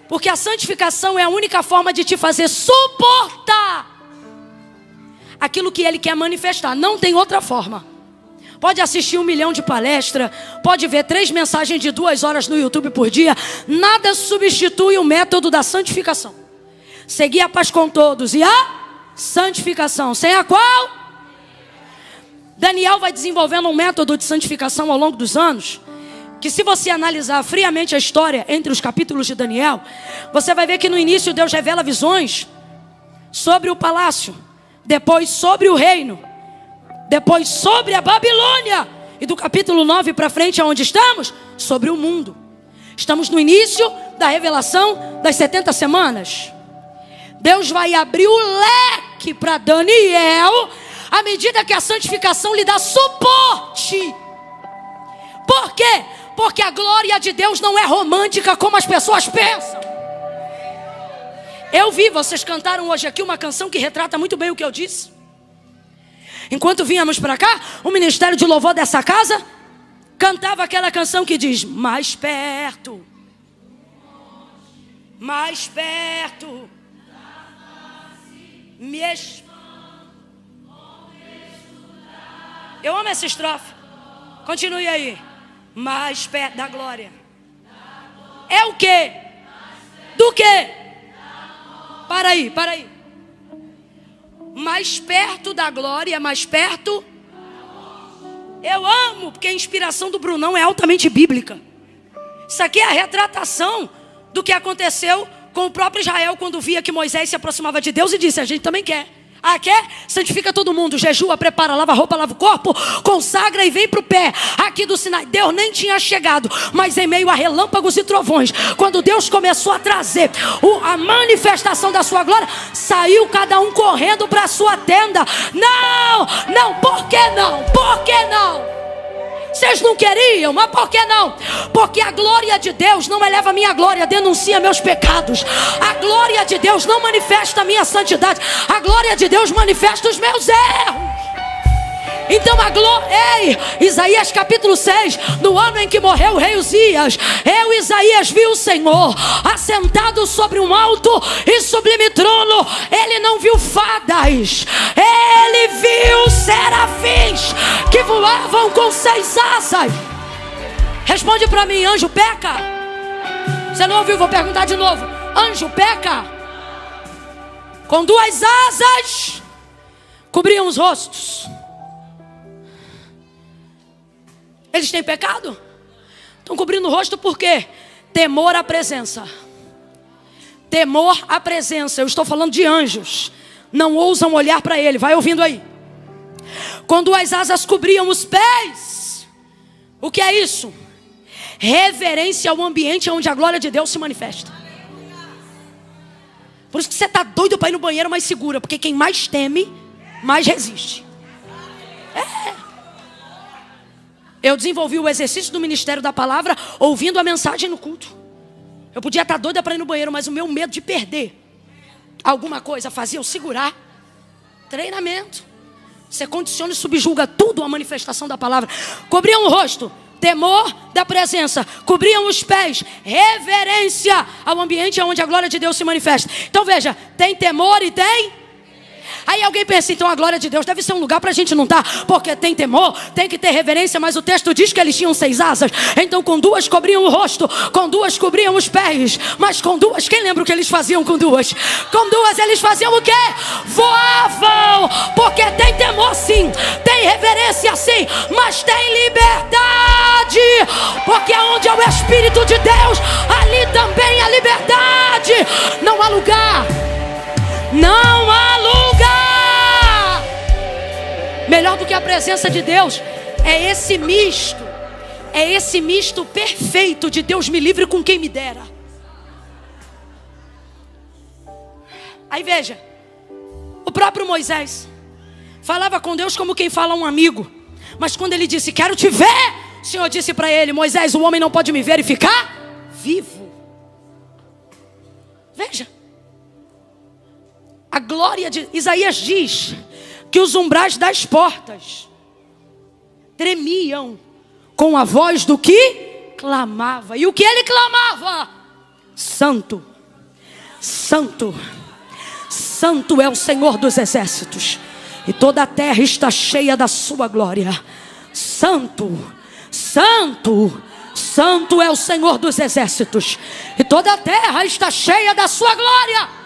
Porque a santificação é a única forma de te fazer suportar aquilo que Ele quer manifestar. Não tem outra forma. Pode assistir 1 milhão de palestras, pode ver 3 mensagens de 2 horas no YouTube por dia. Nada substitui o método da santificação. Seguir a paz com todos e a santificação, sem a qual Daniel vai desenvolvendo um método de santificação ao longo dos anos, que se você analisar friamente a história entre os capítulos de Daniel, você vai ver que no início Deus revela visões sobre o palácio, depois sobre o reino, depois sobre a Babilônia, e do capítulo 9 para frente, aonde estamos? Sobre o mundo. Estamos no início da revelação das 70 semanas. Deus vai abrir o leque para Daniel, à medida que a santificação lhe dá suporte. Por quê? Porque a glória de Deus não é romântica como as pessoas pensam. Eu vi, vocês cantaram hoje aqui uma canção que retrata muito bem o que eu disse. Enquanto vínhamos para cá, o ministério de louvor dessa casa cantava aquela canção que diz: mais perto, mais perto, Eu amo essa estrofe. Continue aí. Mais perto da glória. É o quê? Do quê? Para aí, para aí. Mais perto da glória, mais perto. Eu amo, porque a inspiração do Brunão é altamente bíblica. Isso aqui é a retratação do que aconteceu com o próprio Israel quando via que Moisés se aproximava de Deus e disse: a gente também quer. Ah, quer? Santifica todo mundo, jejua, prepara, lava a roupa, lava o corpo, consagra e vem para o pé aqui do Sinai. Deus nem tinha chegado, mas em meio a relâmpagos e trovões, quando Deus começou a trazer a manifestação da sua glória, saiu cada um correndo para a sua tenda. Não, não, por que não? Por que não? Vocês não queriam, mas por que não? Porque a glória de Deus não eleva a minha glória, denuncia meus pecados. A glória de Deus não manifesta a minha santidade. A glória de Deus manifesta os meus erros. Então a glória... Ei, Isaías capítulo 6, no ano em que morreu o rei Uzias, eu, Isaías, vi o Senhor assentado sobre um alto e sublime trono. Ele não viu fadas, ele viu serafins que voavam com 6 asas. Responde para mim, anjo peca? Você não ouviu? Vou perguntar de novo. Anjo peca? Com 2 asas cobriam os rostos. Eles têm pecado? Estão cobrindo o rosto por quê? Temor à presença. Temor à presença. Eu estou falando de anjos. Não ousam olhar para ele. Vai ouvindo aí. Quando as asas cobriam os pés. O que é isso? Reverência ao ambiente onde a glória de Deus se manifesta. Por isso que você está doido para ir no banheiro mais segura. Porque quem mais teme, mais resiste. É. Eu desenvolvi o exercício do ministério da palavra ouvindo a mensagem no culto. Eu podia estar doida para ir no banheiro, mas o meu medo de perder alguma coisa fazia eu segurar. Treinamento. Você condiciona e subjuga tudo a manifestação da palavra. Cobriam o rosto, temor da presença. Cobriam os pés, reverência ao ambiente onde a glória de Deus se manifesta. Então veja, tem temor e tem... Aí alguém pensa, então a glória de Deus deve ser um lugar para a gente não estar, porque tem temor, tem que ter reverência, mas o texto diz que eles tinham 6 asas. Então com 2 cobriam o rosto, com 2 cobriam os pés, mas com 2, quem lembra o que eles faziam com 2? Com 2 eles faziam o quê? Voavam, porque tem temor sim, tem reverência sim, mas tem liberdade, porque onde é o Espírito de Deus, ali também há liberdade. Não há lugar, não há lugar melhor do que a presença de Deus. É esse misto perfeito de Deus me livre com quem me dera. Aí veja, o próprio Moisés falava com Deus como quem fala a um amigo, mas quando ele disse, quero te ver, o Senhor disse para ele, Moisés, o homem não pode me ver e ficar vivo. Veja, a glória de Isaías diz que os umbrais das portas tremiam com a voz do que clamava. E o que ele clamava? Santo, Santo, Santo é o Senhor dos exércitos, e toda a terra está cheia da sua glória. Santo, Santo, Santo é o Senhor dos exércitos, e toda a terra está cheia da sua glória.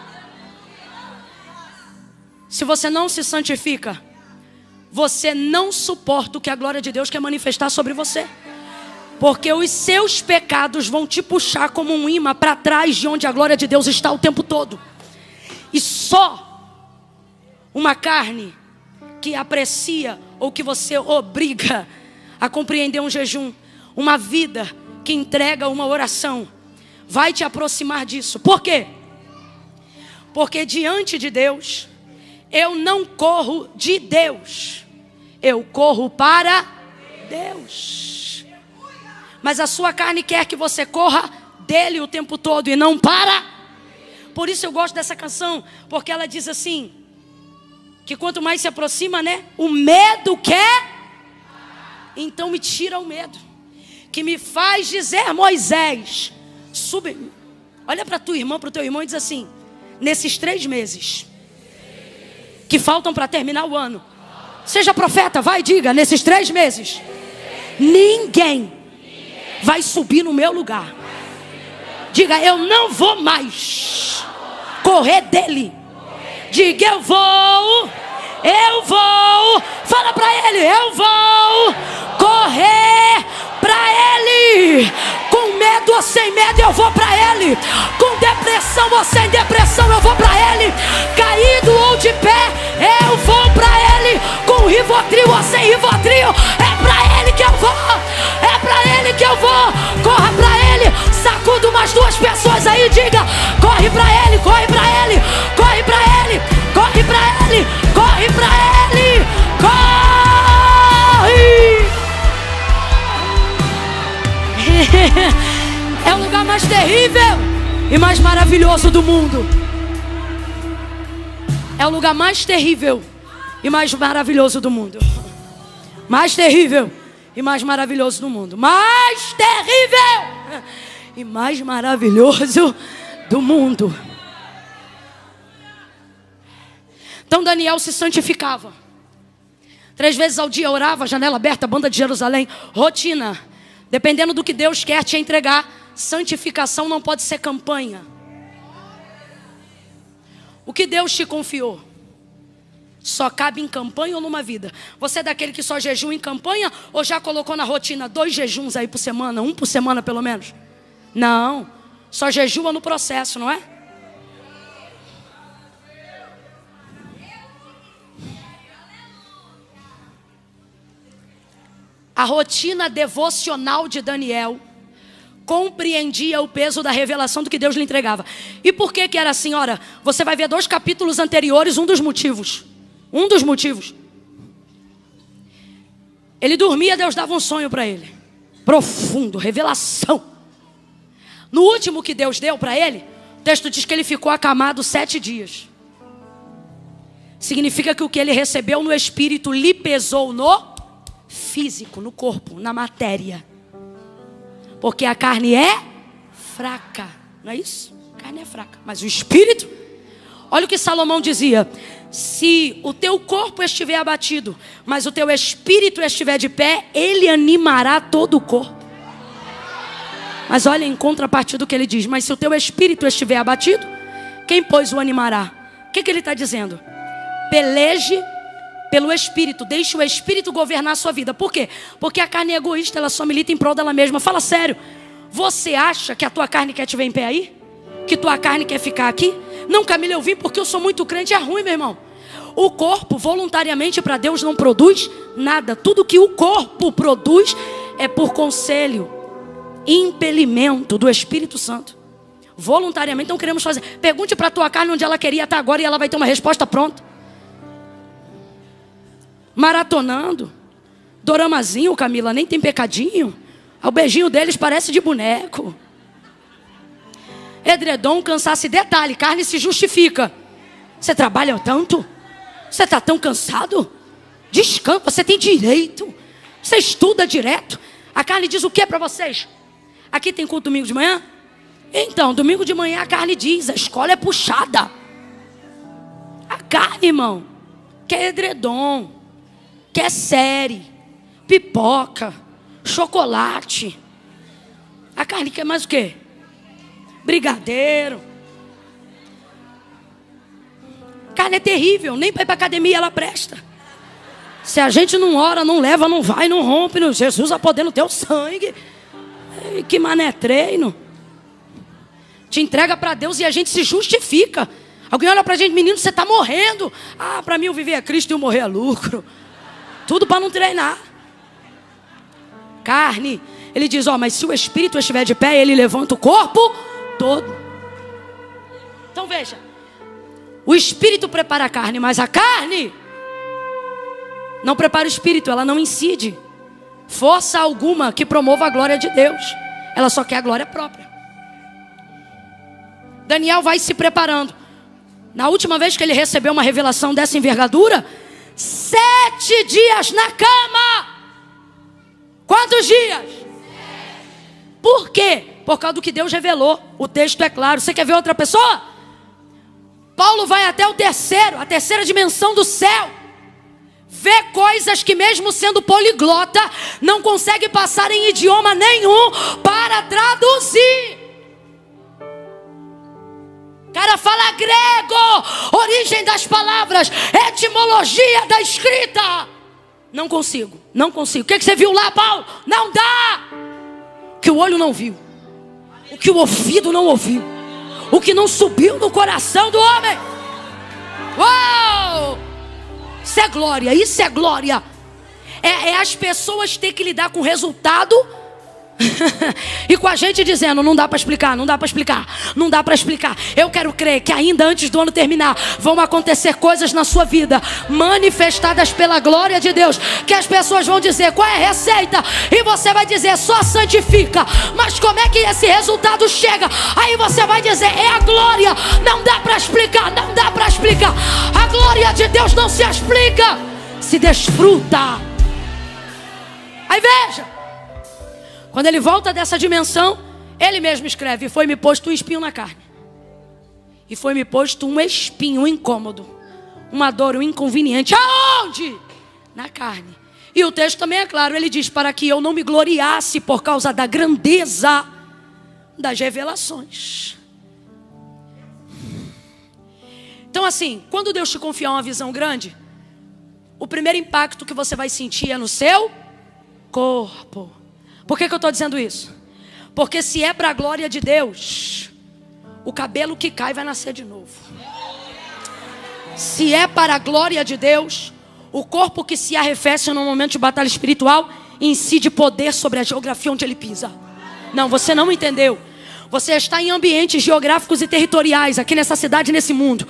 Se você não se santifica, você não suporta o que a glória de Deus quer manifestar sobre você. Porque os seus pecados vão te puxar como um imã para trás de onde a glória de Deus está o tempo todo. E só uma carne que aprecia ou que você obriga a compreender um jejum, uma vida que entrega uma oração, vai te aproximar disso. Por quê? Porque diante de Deus, eu não corro de Deus, eu corro para Deus. Mas a sua carne quer que você corra dele o tempo todo e não para. Por isso eu gosto dessa canção, porque ela diz assim, que quanto mais se aproxima, né, o medo quer. Então me tira o medo, que me faz dizer, Moisés, olha para tua irmã, para o teu irmão e diz assim, nesses 3 meses que faltam para terminar o ano, seja profeta, vai, diga, nesses 3 meses, ninguém vai subir no meu lugar. Diga, eu não vou mais correr dele. Diga, eu vou. Fala para ele, eu vou correr para ele. Com medo ou sem medo eu vou para ele. Com depressão ou sem depressão eu vou para ele. Caído ou de pé eu vou para ele. Com Rivotril ou sem Rivotril é para ele que eu vou. É para ele que eu vou. Corra para ele. Sacuda umas 2 pessoas aí, diga, corre para ele, corre para ele, corre para ele, corre para ele, corre para ele, corre. É o lugar mais terrível e mais maravilhoso do mundo. É o lugar mais terrível e mais maravilhoso do mundo. Mais terrível e mais maravilhoso do mundo. Mais terrível e mais maravilhoso do mundo. Então Daniel se santificava. 3 vezes ao dia orava, janela aberta, banda de Jerusalém. Rotina. Dependendo do que Deus quer te entregar, santificação não pode ser campanha. O que Deus te confiou só cabe em campanha ou numa vida? Você é daquele que só jejua em campanha ou já colocou na rotina 2 jejuns aí por semana, 1 por semana pelo menos? Não, só jejua no processo, não é? A rotina devocional de Daniel compreendia o peso da revelação do que Deus lhe entregava. E por que que era assim? Ora, você vai ver 2 capítulos anteriores, um dos motivos. Ele dormia, Deus dava um sonho para ele. Profundo, revelação. No último que Deus deu para ele, o texto diz que ele ficou acamado 7 dias. Significa que o que ele recebeu no espírito lhe pesou no físico, no corpo, na matéria. Porque a carne é fraca, não é isso? A carne é fraca, mas o espírito... Olha o que Salomão dizia: se o teu corpo estiver abatido, mas o teu espírito estiver de pé, ele animará todo o corpo. Mas olha, em contrapartida do que ele diz: mas se o teu espírito estiver abatido, quem pois o animará? O que ele está dizendo? Peleje pelo espírito, deixe o espírito governar a sua vida. Por quê? Porque a carne é egoísta, ela só milita em prol dela mesma. Fala sério, você acha que a tua carne quer te ver em pé aí? Que tua carne quer ficar aqui? Não, Camila, eu vim porque eu sou muito crente. É ruim, meu irmão. O corpo voluntariamente para Deus não produz nada. Tudo que o corpo produz é por conselho, impelimento do Espírito Santo. Voluntariamente não queremos fazer. Pergunte para a tua carne onde ela queria estar agora e ela vai ter uma resposta pronta. Maratonando, doramazinho, Camila, nem tem pecadinho. O beijinho deles parece de boneco. Edredom, cansaço. Detalhe, carne se justifica. Você trabalha tanto? Você está tão cansado? Descansa, você tem direito. Você estuda direto. A carne diz o que para vocês? Aqui tem culto domingo de manhã? Então, domingo de manhã a carne diz: a escola é puxada. A carne, irmão, quer edredom, quer série, pipoca, chocolate. A carne quer mais o quê? Brigadeiro. Carne é terrível, nem para ir para academia ela presta. Se a gente não ora, não leva, não vai, não rompe, não. Jesus a poder no teu sangue. Que mané treino. Te entrega para Deus e a gente se justifica. Alguém olha para a gente: menino, você está morrendo. Ah, para mim o viver é Cristo e o morrer é lucro. Tudo para não treinar. Carne, ele diz: ó, mas se o espírito estiver de pé, ele levanta o corpo todo. Então veja, o espírito prepara a carne, mas a carne não prepara o espírito, ela não incide força alguma que promova a glória de Deus. Ela só quer a glória própria. Daniel vai se preparando. Na última vez que ele recebeu uma revelação dessa envergadura, 7 dias na cama. Quantos dias? 7. Por quê? Por causa do que Deus revelou. O texto é claro. Você quer ver outra pessoa? Paulo vai até a terceira dimensão do céu. Vê coisas que mesmo sendo poliglota, não consegue passar em idioma nenhum para traduzir. O cara fala grego, origem das palavras, etimologia da escrita. Não consigo. O que você viu lá, Paulo? Não dá. O que o olho não viu, o que o ouvido não ouviu, o que não subiu no coração do homem. Uau! Isso é glória, isso é glória. É as pessoas ter que lidar com o resultado e com a gente dizendo: não dá para explicar, não dá para explicar, não dá para explicar. Eu quero crer que ainda antes do ano terminar vão acontecer coisas na sua vida manifestadas pela glória de Deus, que as pessoas vão dizer: qual é a receita? E você vai dizer: só santifica. Mas como é que esse resultado chega? Aí você vai dizer: é a glória. Não dá para explicar, não dá para explicar. A glória de Deus não se explica, se desfruta. Aí veja, quando ele volta dessa dimensão, ele mesmo escreve: foi-me posto um espinho na carne. E foi-me posto um espinho, um incômodo, uma dor, um inconveniente. Aonde? Na carne. E o texto também é claro, ele diz: para que eu não me gloriasse por causa da grandeza das revelações. Então assim, quando Deus te confiar uma visão grande, o primeiro impacto que você vai sentir é no seu corpo. Por que eu estou dizendo isso? Porque se é para a glória de Deus, o cabelo que cai vai nascer de novo. Se é para a glória de Deus, o corpo que se arrefece no momento de batalha espiritual incide poder sobre a geografia onde ele pisa. Não, você não entendeu. Você está em ambientes geográficos e territoriais, aqui nessa cidade, nesse mundo,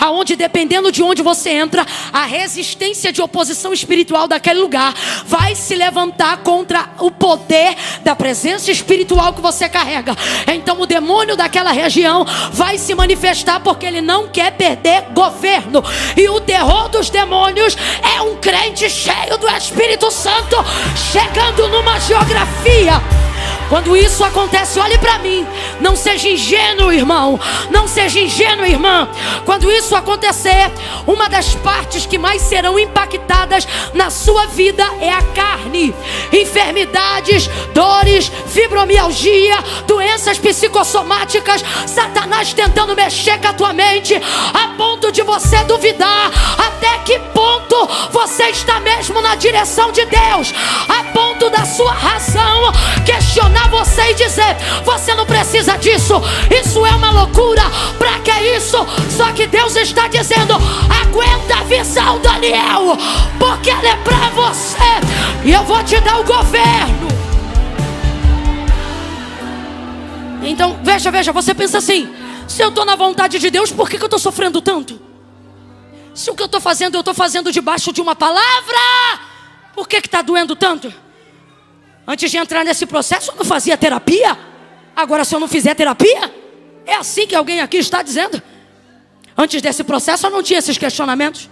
aonde, dependendo de onde você entra, a resistência de oposição espiritual daquele lugar vai se levantar contra o poder da presença espiritual que você carrega. Então o demônio daquela região vai se manifestar, porque ele não quer perder governo. E o terror dos demônios é um crente cheio do Espírito Santo chegando numa geografia. Quando isso acontece, olhe para mim. Não seja ingênuo, irmão. Não seja ingênuo, irmã. Quando isso acontecer, uma das partes que mais serão impactadas na sua vida é a carne. Enfermidades, dores, fibromialgia, doenças psicossomáticas, Satanás tentando mexer com a tua mente, a ponto de você duvidar até que ponto você está mesmo na direção de Deus, a ponto da sua razão questionar você e dizer: você não precisa disso, isso é uma loucura, pra que isso? Só que Deus está dizendo: aguenta a visão, Daniel, porque ela é pra você, e eu vou te dar o governo. Então, veja, você pensa assim: se eu estou na vontade de Deus, por que eu estou sofrendo tanto? Se o que eu estou fazendo debaixo de uma palavra, por que está doendo tanto? Antes de entrar nesse processo, eu não fazia terapia. Agora, se eu não fizer terapia, é assim que alguém aqui está dizendo. Antes desse processo, eu não tinha esses questionamentos.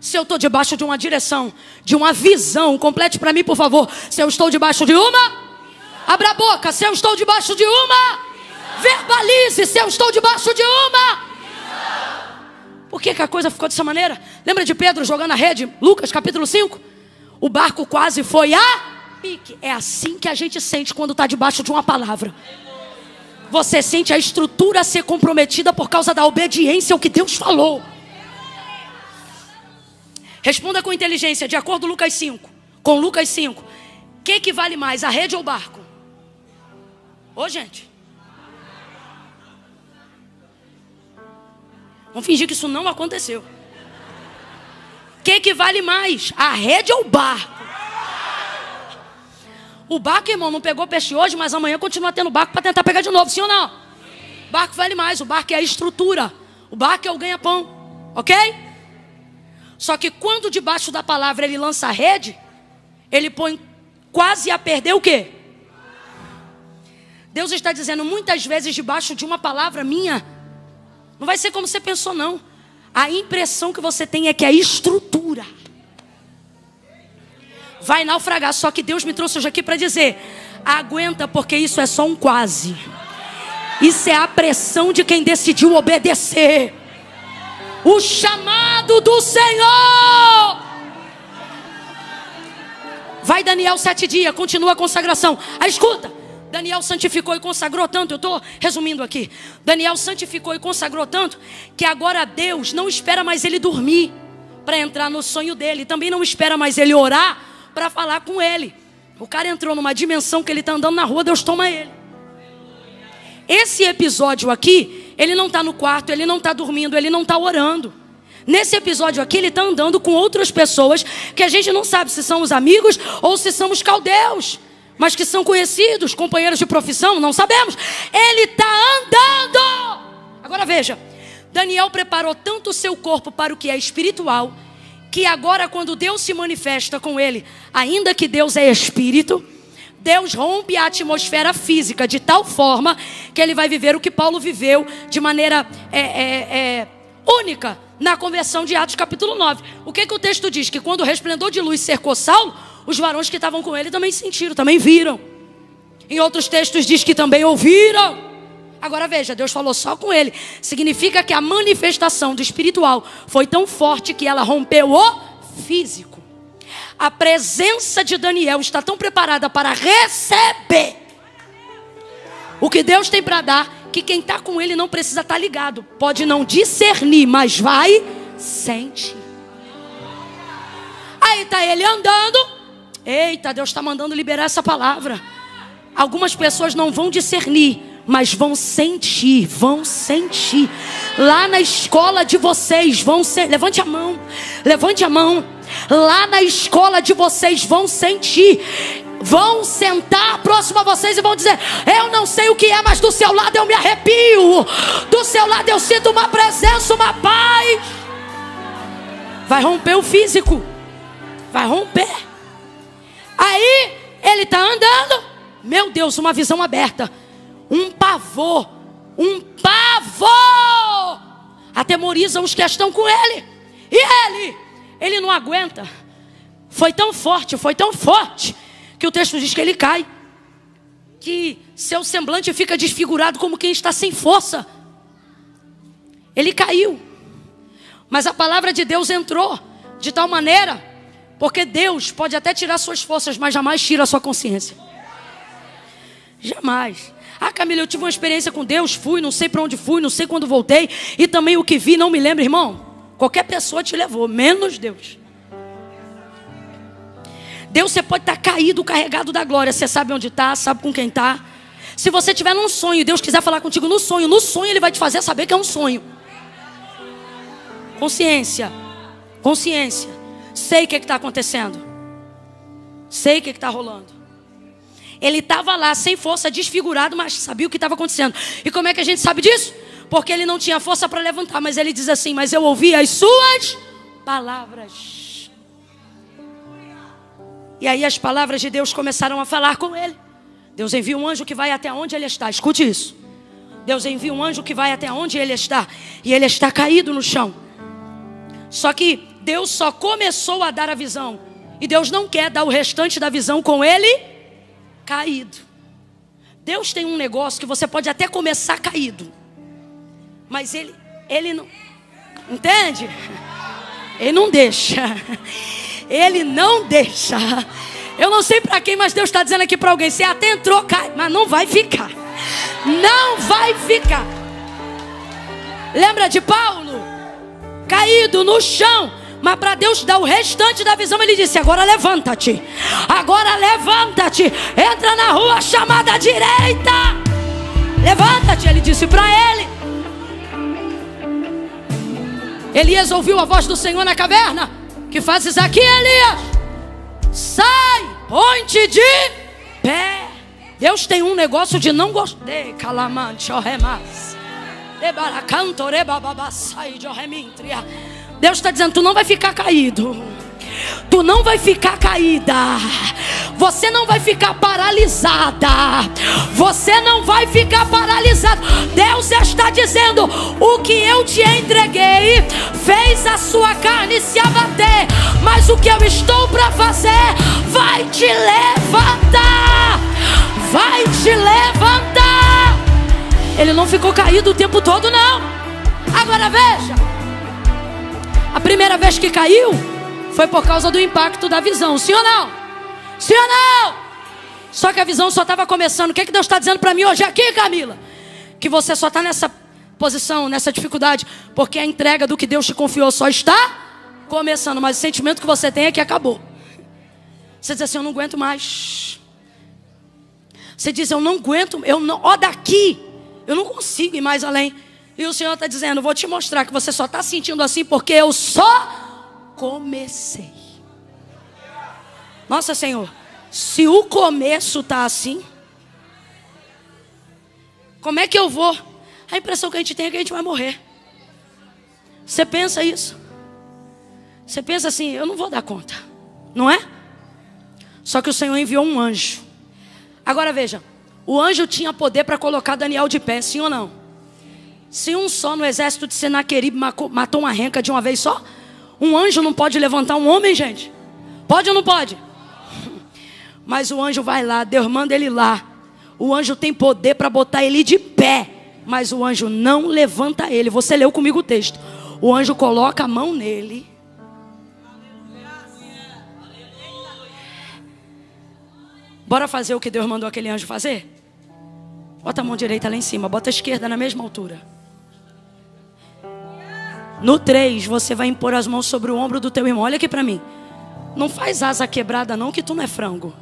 Se eu estou debaixo de uma direção, de uma visão, complete para mim, por favor. Se eu estou debaixo de uma, abra a boca. Se eu estou debaixo de uma, verbalize. Se eu estou debaixo de uma. Por que a coisa ficou dessa maneira? Lembra de Pedro jogando a rede? Lucas capítulo 5. O barco quase foi a pique. É assim que a gente sente quando está debaixo de uma palavra. Você sente a estrutura ser comprometida por causa da obediência ao que Deus falou. Responda com inteligência, de acordo com Lucas 5. Com Lucas 5. O que vale mais, a rede ou o barco? Ô, gente. Vamos fingir que isso não aconteceu. O que vale mais, a rede ou o barco? O barco, irmão, não pegou peixe hoje, mas amanhã continua tendo barco para tentar pegar de novo, sim ou não? O barco vale mais, o barco é a estrutura. O barco é o ganha-pão, ok? Só que quando debaixo da palavra ele lança a rede, ele põe quase a perder o quê? Deus está dizendo, muitas vezes debaixo de uma palavra minha, não vai ser como você pensou, não. A impressão que você tem é que a estrutura vai naufragar. Só que Deus me trouxe hoje aqui para dizer: aguenta, porque isso é só um quase. Isso é a pressão de quem decidiu obedecer o chamado do Senhor. Vai Daniel 7 dias, continua a consagração. Aí escuta, Daniel santificou e consagrou tanto, eu estou resumindo aqui. Daniel santificou e consagrou tanto, que agora Deus não espera mais ele dormir para entrar no sonho dele. Também não espera mais ele orar para falar com ele. O cara entrou numa dimensão que ele está andando na rua, Deus toma ele. Esse episódio aqui, ele não está no quarto, ele não está dormindo, ele não está orando. Nesse episódio aqui, ele está andando com outras pessoas que a gente não sabe se são os amigos ou se são os caldeus, mas que são conhecidos, companheiros de profissão, não sabemos. Ele está andando. Agora veja, Daniel preparou tanto o seu corpo para o que é espiritual, que agora quando Deus se manifesta com ele, ainda que Deus é espírito, Deus rompe a atmosfera física de tal forma que ele vai viver o que Paulo viveu de maneira única na conversão de Atos capítulo 9. O que o texto diz? Que quando o resplendor de luz cercou Saulo, os varões que estavam com ele também sentiram, também viram. Em outros textos diz que também ouviram. Agora veja, Deus falou só com ele. Significa que a manifestação do espiritual foi tão forte que ela rompeu o físico. A presença de Daniel está tão preparada para receber o que Deus tem para dar, que quem está com ele não precisa estar ligado. Pode não discernir, mas vai sentir. Aí está ele andando. Eita, Deus está mandando liberar essa palavra. Algumas pessoas não vão discernir, mas vão sentir, vão sentir. Lá na escola de vocês vão sentir. Levante a mão, levante a mão. Lá na escola de vocês vão sentir. vão sentar próximo a vocês e vão dizer: eu não sei o que é, mas do seu lado eu me arrepio, do seu lado eu sinto uma presença, uma paz. Vai romper o físico, vai romper. Aí ele está andando, meu Deus, uma visão aberta, um pavor atemoriza os que estão com ele. E ele não aguenta. Foi tão forte, que o texto diz que ele cai, que seu semblante fica desfigurado como quem está sem força. Ele caiu, mas a palavra de Deus entrou de tal maneira, porque Deus pode até tirar suas forças, mas jamais tira a sua consciência. Jamais. Ah, Camila, eu tive uma experiência com Deus, fui, não sei para onde fui, não sei quando voltei, e também o que vi, não me lembro. Irmão, qualquer pessoa te levou, menos Deus. Deus, você pode estar caído, carregado da glória. Você sabe onde está, sabe com quem está. Se você tiver num sonho e Deus quiser falar contigo no sonho Ele vai te fazer saber que é um sonho. Consciência. Sei o que está acontecendo. Sei o que está rolando. Ele estava lá sem força, desfigurado, mas sabia o que estava acontecendo. E como é que a gente sabe disso? Porque ele não tinha força para levantar. Mas ele diz assim: mas eu ouvi as suas palavras. E aí as palavras de Deus começaram a falar com ele. Deus envia um anjo que vai até onde ele está. Escute isso. Deus envia um anjo que vai até onde ele está. E ele está caído no chão. Só que Deus só começou a dar a visão. E Deus não quer dar o restante da visão com ele caído. Deus tem um negócio que você pode até começar caído, mas ele não, entende? Ele não deixa. Ele não deixa. Eu não sei para quem, mas Deus está dizendo aqui para alguém: você até entrou, cai, mas não vai ficar. Não vai ficar. Lembra de Paulo? Caído no chão. Mas para Deus dar o restante da visão, ele disse: agora levanta-te. Agora levanta-te. Entra na rua chamada direita. Levanta-te, ele disse para ele. Elias ouviu a voz do Senhor na caverna: que fazes aqui, Elias? Sai, põe-te de pé. Deus tem um negócio de não gostar. Deus está dizendo: tu não vai ficar caído. Tu não vai ficar caída. Você não vai ficar paralisada. Você não vai ficar paralisado. Deus está dizendo: o que eu te entreguei fez a sua carne se abater, mas o que eu estou para fazer vai te levantar. Vai te levantar. Ele não ficou caído o tempo todo, não. Agora veja, a primeira vez que caiu foi por causa do impacto da visão. Sim ou não? Sim ou não? Só que a visão só estava começando. O que Deus está dizendo para mim hoje aqui, Camila? Que você só está nessa posição, nessa dificuldade, porque a entrega do que Deus te confiou só está começando. Mas o sentimento que você tem é que acabou. Você diz assim: eu não aguento mais. Você diz: eu não aguento, daqui eu não consigo ir mais além. E o Senhor está dizendo: vou te mostrar que você só está sentindo assim porque eu só comecei. Nossa, Senhor, se o começo está assim, como é que eu vou? A impressão que a gente tem é que a gente vai morrer. Você pensa isso? Você pensa assim: eu não vou dar conta, não é? Só que o Senhor enviou um anjo. Agora veja, o anjo tinha poder para colocar Daniel de pé, sim ou não? Se um só no exército de Senaqueribe matou uma renca de uma vez só, um anjo não pode levantar um homem, gente? Pode ou não pode? Mas o anjo vai lá, Deus manda ele lá. O anjo tem poder para botar ele de pé, mas o anjo não levanta ele. Você leu comigo o texto. O anjo coloca a mão nele. Bora fazer o que Deus mandou aquele anjo fazer? Bota a mão direita lá em cima, bota a esquerda na mesma altura. No 3, você vai impor as mãos sobre o ombro do teu irmão. Olha aqui para mim. Não faz asa quebrada não, que tu não é frango.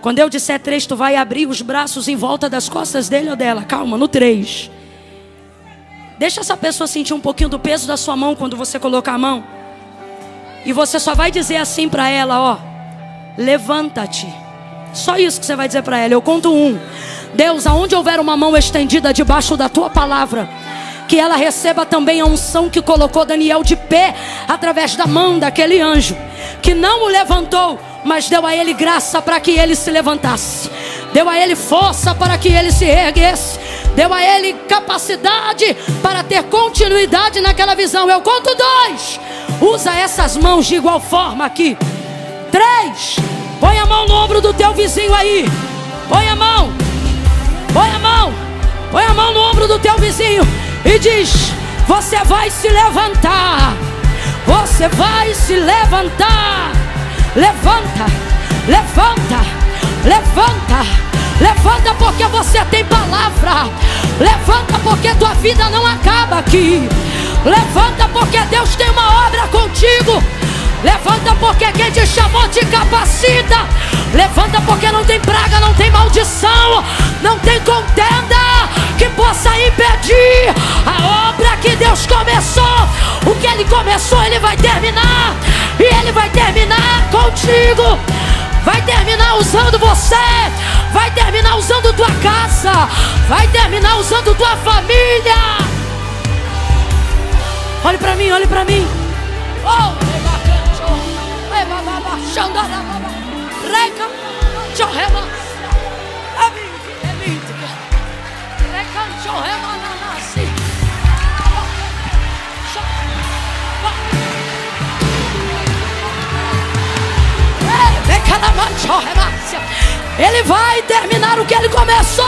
Quando eu disser 3, tu vai abrir os braços em volta das costas dele ou dela. Calma, no 3. Deixa essa pessoa sentir um pouquinho do peso da sua mão quando você colocar a mão. E você só vai dizer assim para ela, ó: levanta-te. Só isso que você vai dizer para ela. Eu conto 1. Deus, aonde houver uma mão estendida debaixo da tua palavra, que ela receba também a unção que colocou Daniel de pé, através da mão daquele anjo, que não o levantou, mas deu a ele graça para que ele se levantasse, deu a ele força para que ele se erguesse, deu a ele capacidade para ter continuidade naquela visão. Eu conto 2. Usa essas mãos de igual forma aqui. 3. Põe a mão no ombro do teu vizinho aí. Põe a mão. Põe a mão. Põe a mão no ombro do teu vizinho e diz: você vai se levantar. Você vai se levantar. Levanta. Levanta. Levanta. Levanta porque você tem palavra. Levanta porque tua vida não acaba aqui. Levanta porque Deus tem uma obra contigo. Levanta porque quem te chamou te capacita. Levanta porque não tem praga, não tem maldição, não tem contenda que possa impedir a obra que Deus começou. O que Ele começou, Ele vai terminar. E Ele vai terminar contigo. Vai terminar usando você. Vai terminar usando tua casa. Vai terminar usando tua família. Olhe para mim, olhe para mim. Oh! Ele vai terminar o que Ele começou.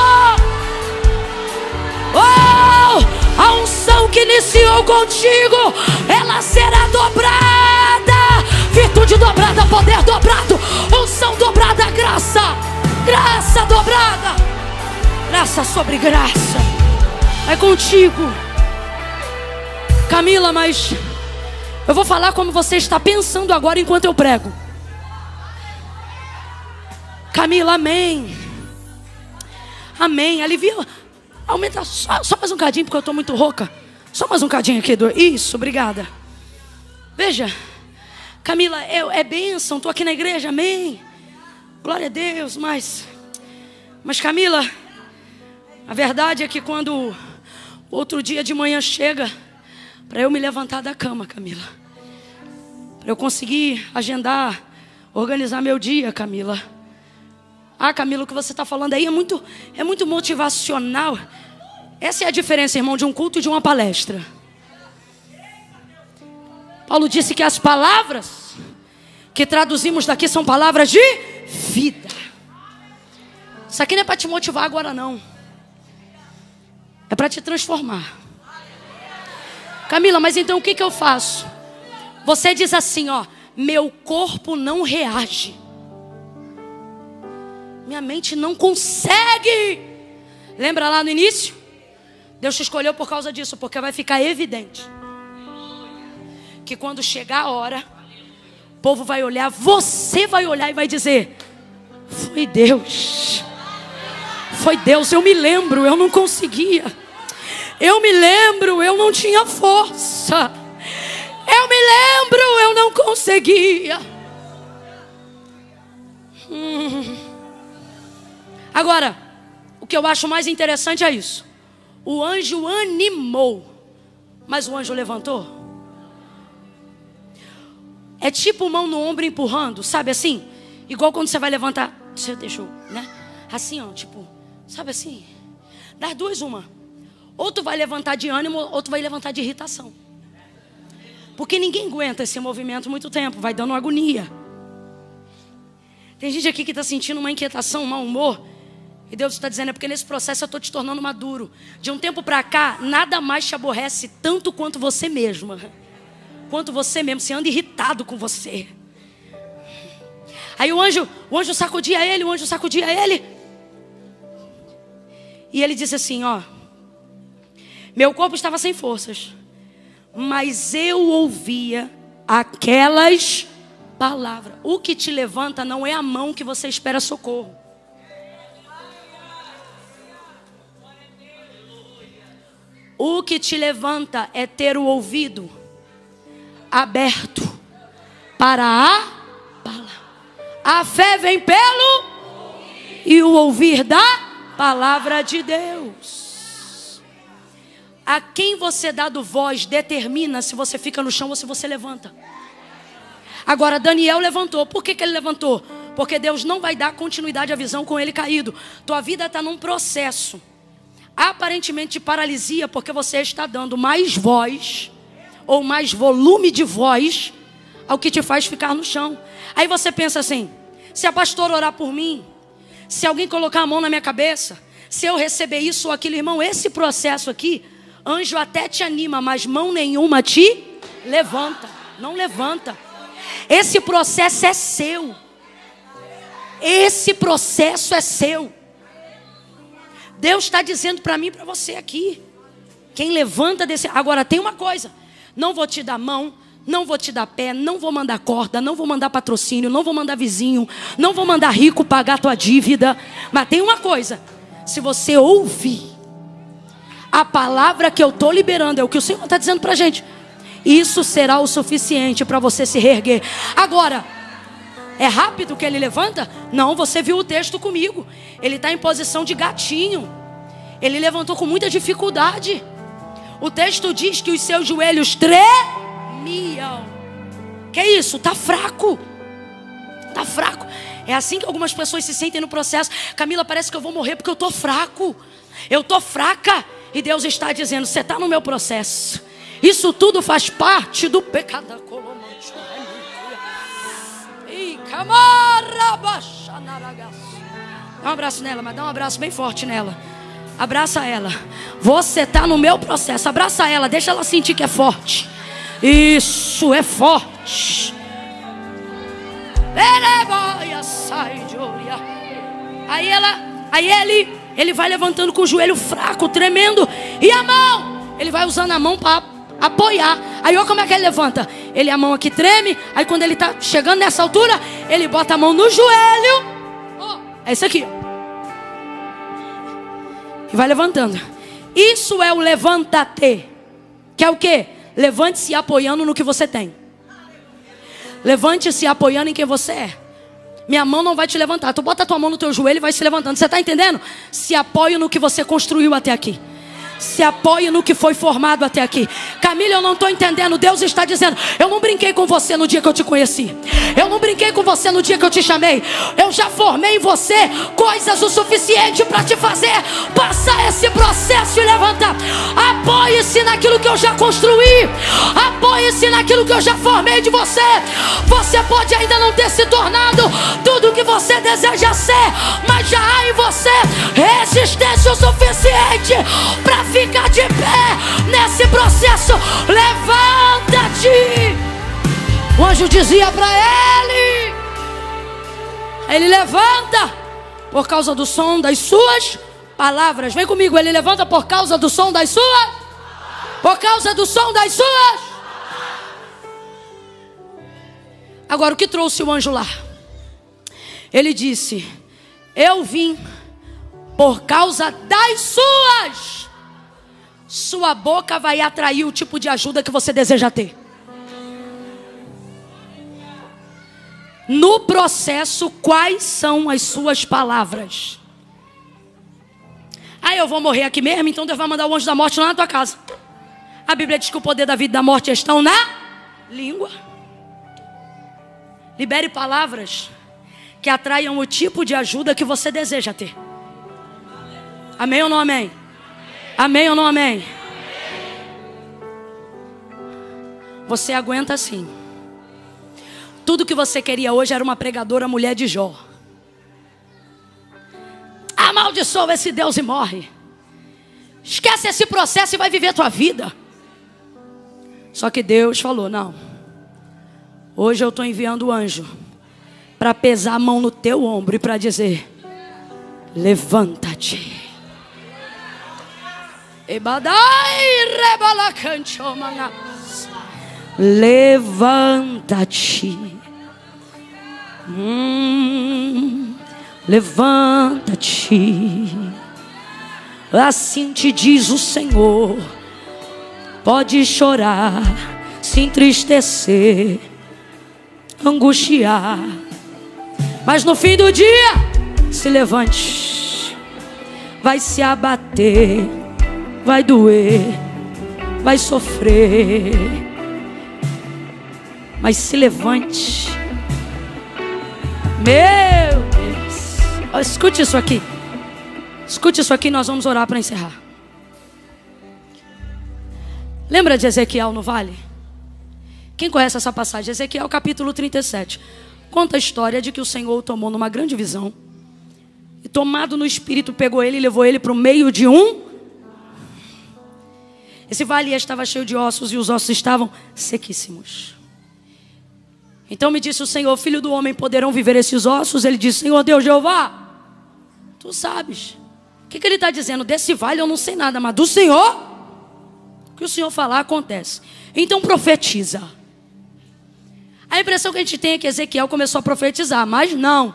Oh, a unção que iniciou contigo, ela será dobrada. Virtude dobrada, poder dobrado, unção dobrada, graça, graça dobrada, graça sobre graça. É contigo, Camila. Mas eu vou falar como você está pensando agora enquanto eu prego. Camila, amém. Amém. Alivia. Aumenta só mais um cadinho, porque eu estou muito rouca. Só mais um cadinho aqui. Isso, obrigada. Veja, Camila, é bênção. Estou aqui na igreja, amém. Glória a Deus. Mas Camila, a verdade é que quando outro dia de manhã chega, para eu me levantar da cama, Camila, para eu conseguir agendar, organizar meu dia, Camila. Ah, Camila, o que você está falando aí é muito motivacional. Essa é a diferença, irmão, de um culto e de uma palestra. Paulo disse que as palavras que traduzimos daqui são palavras de vida. Isso aqui não é para te motivar agora, não. É para te transformar. Camila, mas então o que eu faço? Você diz assim, ó: meu corpo não reage. Minha mente não consegue. Lembra lá no início? Deus te escolheu por causa disso, porque vai ficar evidente que quando chegar a hora, o povo vai olhar, você vai olhar e vai dizer: foi Deus. Foi Deus. Eu me lembro, eu não conseguia. Eu me lembro, eu não tinha força. Eu me lembro, eu não conseguia. Agora, o que eu acho mais interessante é isso. O anjo animou, mas o anjo levantou. É tipo mão no ombro empurrando, sabe assim? Igual quando você vai levantar, você deixou, né? Assim, ó, tipo, sabe assim? Das duas, uma. Ou tu vai levantar de ânimo, ou tu vai levantar de irritação. Porque ninguém aguenta esse movimento muito tempo, vai dando agonia. Tem gente aqui que está sentindo uma inquietação, um mau humor. E Deus está dizendo: é porque nesse processo eu estou te tornando maduro. De um tempo para cá, nada mais te aborrece tanto quanto você mesma. Quanto você mesmo, você anda irritado com você. Aí o anjo sacudia ele, o anjo sacudia ele. E ele disse assim, ó: meu corpo estava sem forças, mas eu ouvia aquelas palavras. O que te levanta não é a mão que você espera socorro. O que te levanta é ter o ouvido aberto para a palavra. A fé vem pelo e o ouvir da palavra de Deus. A quem você dado voz determina se você fica no chão ou se você levanta. Agora Daniel levantou. Por que ele levantou? Porque Deus não vai dar continuidade à visão com ele caído. Tua vida está num processo aparentemente de paralisia, porque você está dando mais voz ou mais volume de voz ao que te faz ficar no chão. Aí você pensa assim: se a pastora orar por mim, se alguém colocar a mão na minha cabeça, se eu receber isso ou aquilo, irmão, esse processo aqui, anjo até te anima, mas mão nenhuma te levanta. Não levanta. Esse processo é seu. Esse processo é seu. Deus está dizendo para mim e para você aqui: quem levanta desse... Agora tem uma coisa: não vou te dar mão, não vou te dar pé, não vou mandar corda, não vou mandar patrocínio, não vou mandar vizinho, não vou mandar rico pagar tua dívida. Mas tem uma coisa: se você ouvir a palavra que eu estou liberando, é o que o Senhor está dizendo para a gente, isso será o suficiente para você se reerguer. Agora, é rápido que ele levanta? Não, você viu o texto comigo. Ele está em posição de gatinho. Ele levantou com muita dificuldade. O texto diz que os seus joelhos tremiam. Que isso? Está fraco. Está fraco. É assim que algumas pessoas se sentem no processo. Camila, parece que eu vou morrer porque eu estou fraco. Eu estou fraca. E Deus está dizendo: você está no meu processo. Isso tudo faz parte do pecado. Dá um abraço nela, mas dá um abraço bem forte nela. Abraça ela. Você está no meu processo. Abraça ela, deixa ela sentir que é forte. Isso é forte. Aí ele vai levantando com o joelho fraco, tremendo. E a mão, ele vai usando a mão para apoiar. Aí olha como é que ele levanta. Ele, a mão aqui treme. Aí quando ele está chegando nessa altura, ele bota a mão no joelho. É isso aqui. E vai levantando. Isso é o levanta-te. Que é o quê? Levante-se apoiando no que você tem. Levante-se apoiando em quem você é. Minha mão não vai te levantar. Tu bota a tua mão no teu joelho e vai se levantando. Você está entendendo? Se apoie no que você construiu até aqui. Se apoie no que foi formado até aqui. Camila, eu não estou entendendo. Deus está dizendo: eu não brinquei com você no dia que eu te conheci. Eu não brinquei com você no dia que eu te chamei. Eu já formei em você coisas o suficiente para te fazer passar esse processo e levantar. Apoie-se naquilo que eu já construí. Apoie-se naquilo que eu já formei de você. Você pode ainda não ter se tornado tudo o que você deseja ser, mas já há em você resistência o suficiente para ficar de pé nesse processo. Levanta-te. O anjo dizia para ele: ele levanta por causa do som das suas palavras. Vem comigo, ele levanta por causa do som das suas. Por causa do som das suas. Agora, o que trouxe o anjo lá? Ele disse: eu vim por causa das suas. Sua boca vai atrair o tipo de ajuda que você deseja ter. No processo, quais são as suas palavras? Eu vou morrer aqui mesmo, então Deus vai mandar o anjo da morte lá na tua casa. A Bíblia diz que o poder da vida e da morte estão na língua. Libere palavras que atraiam o tipo de ajuda que você deseja ter. Amém ou não amém? Amém ou não amém? Você aguenta sim. Tudo que você queria hoje era uma pregadora mulher de Jó. Amaldiçoa esse Deus e morre. Esquece esse processo e vai viver a tua vida. Só que Deus falou: não. Hoje eu estou enviando o anjo para pesar a mão no teu ombro e para dizer: levanta-te. Levanta-te. Levanta-te. Assim te diz o Senhor. Pode chorar, se entristecer, angustiar, Mas no fim do dia, se levante. Vai se abater, vai doer, vai sofrer, mas se levante. Meu Deus. Oh, escute isso aqui. Escute isso aqui, nós vamos orar para encerrar. Lembra de Ezequiel no vale? Quem conhece essa passagem? Ezequiel capítulo 37. Conta a história de que o Senhor o tomou numa grande visão. E tomado no espírito, pegou ele e levou ele para o meio de Esse vale estava cheio de ossos e os ossos estavam sequíssimos. Então me disse o Senhor: filho do homem, poderão viver esses ossos? Ele disse: Senhor Deus Jeová, tu sabes. O que ele está dizendo? Desse vale eu não sei nada, mas do Senhor, o que o Senhor falar acontece. Então profetiza. A impressão que a gente tem é que Ezequiel começou a profetizar, mas não.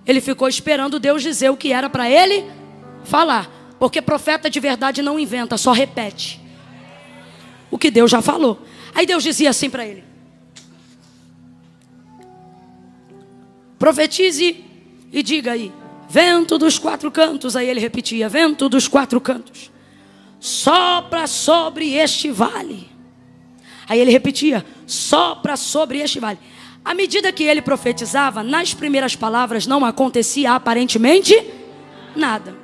Ele ficou esperando Deus dizer o que era para ele falar. Porque profeta de verdade não inventa, só repete o que Deus já falou. Aí Deus dizia assim para ele: profetize e diga aí, vento dos quatro cantos. Aí ele repetia, vento dos quatro cantos, sopra sobre este vale. Aí ele repetia, sopra sobre este vale. À medida que ele profetizava, nas primeiras palavras não acontecia aparentemente nada.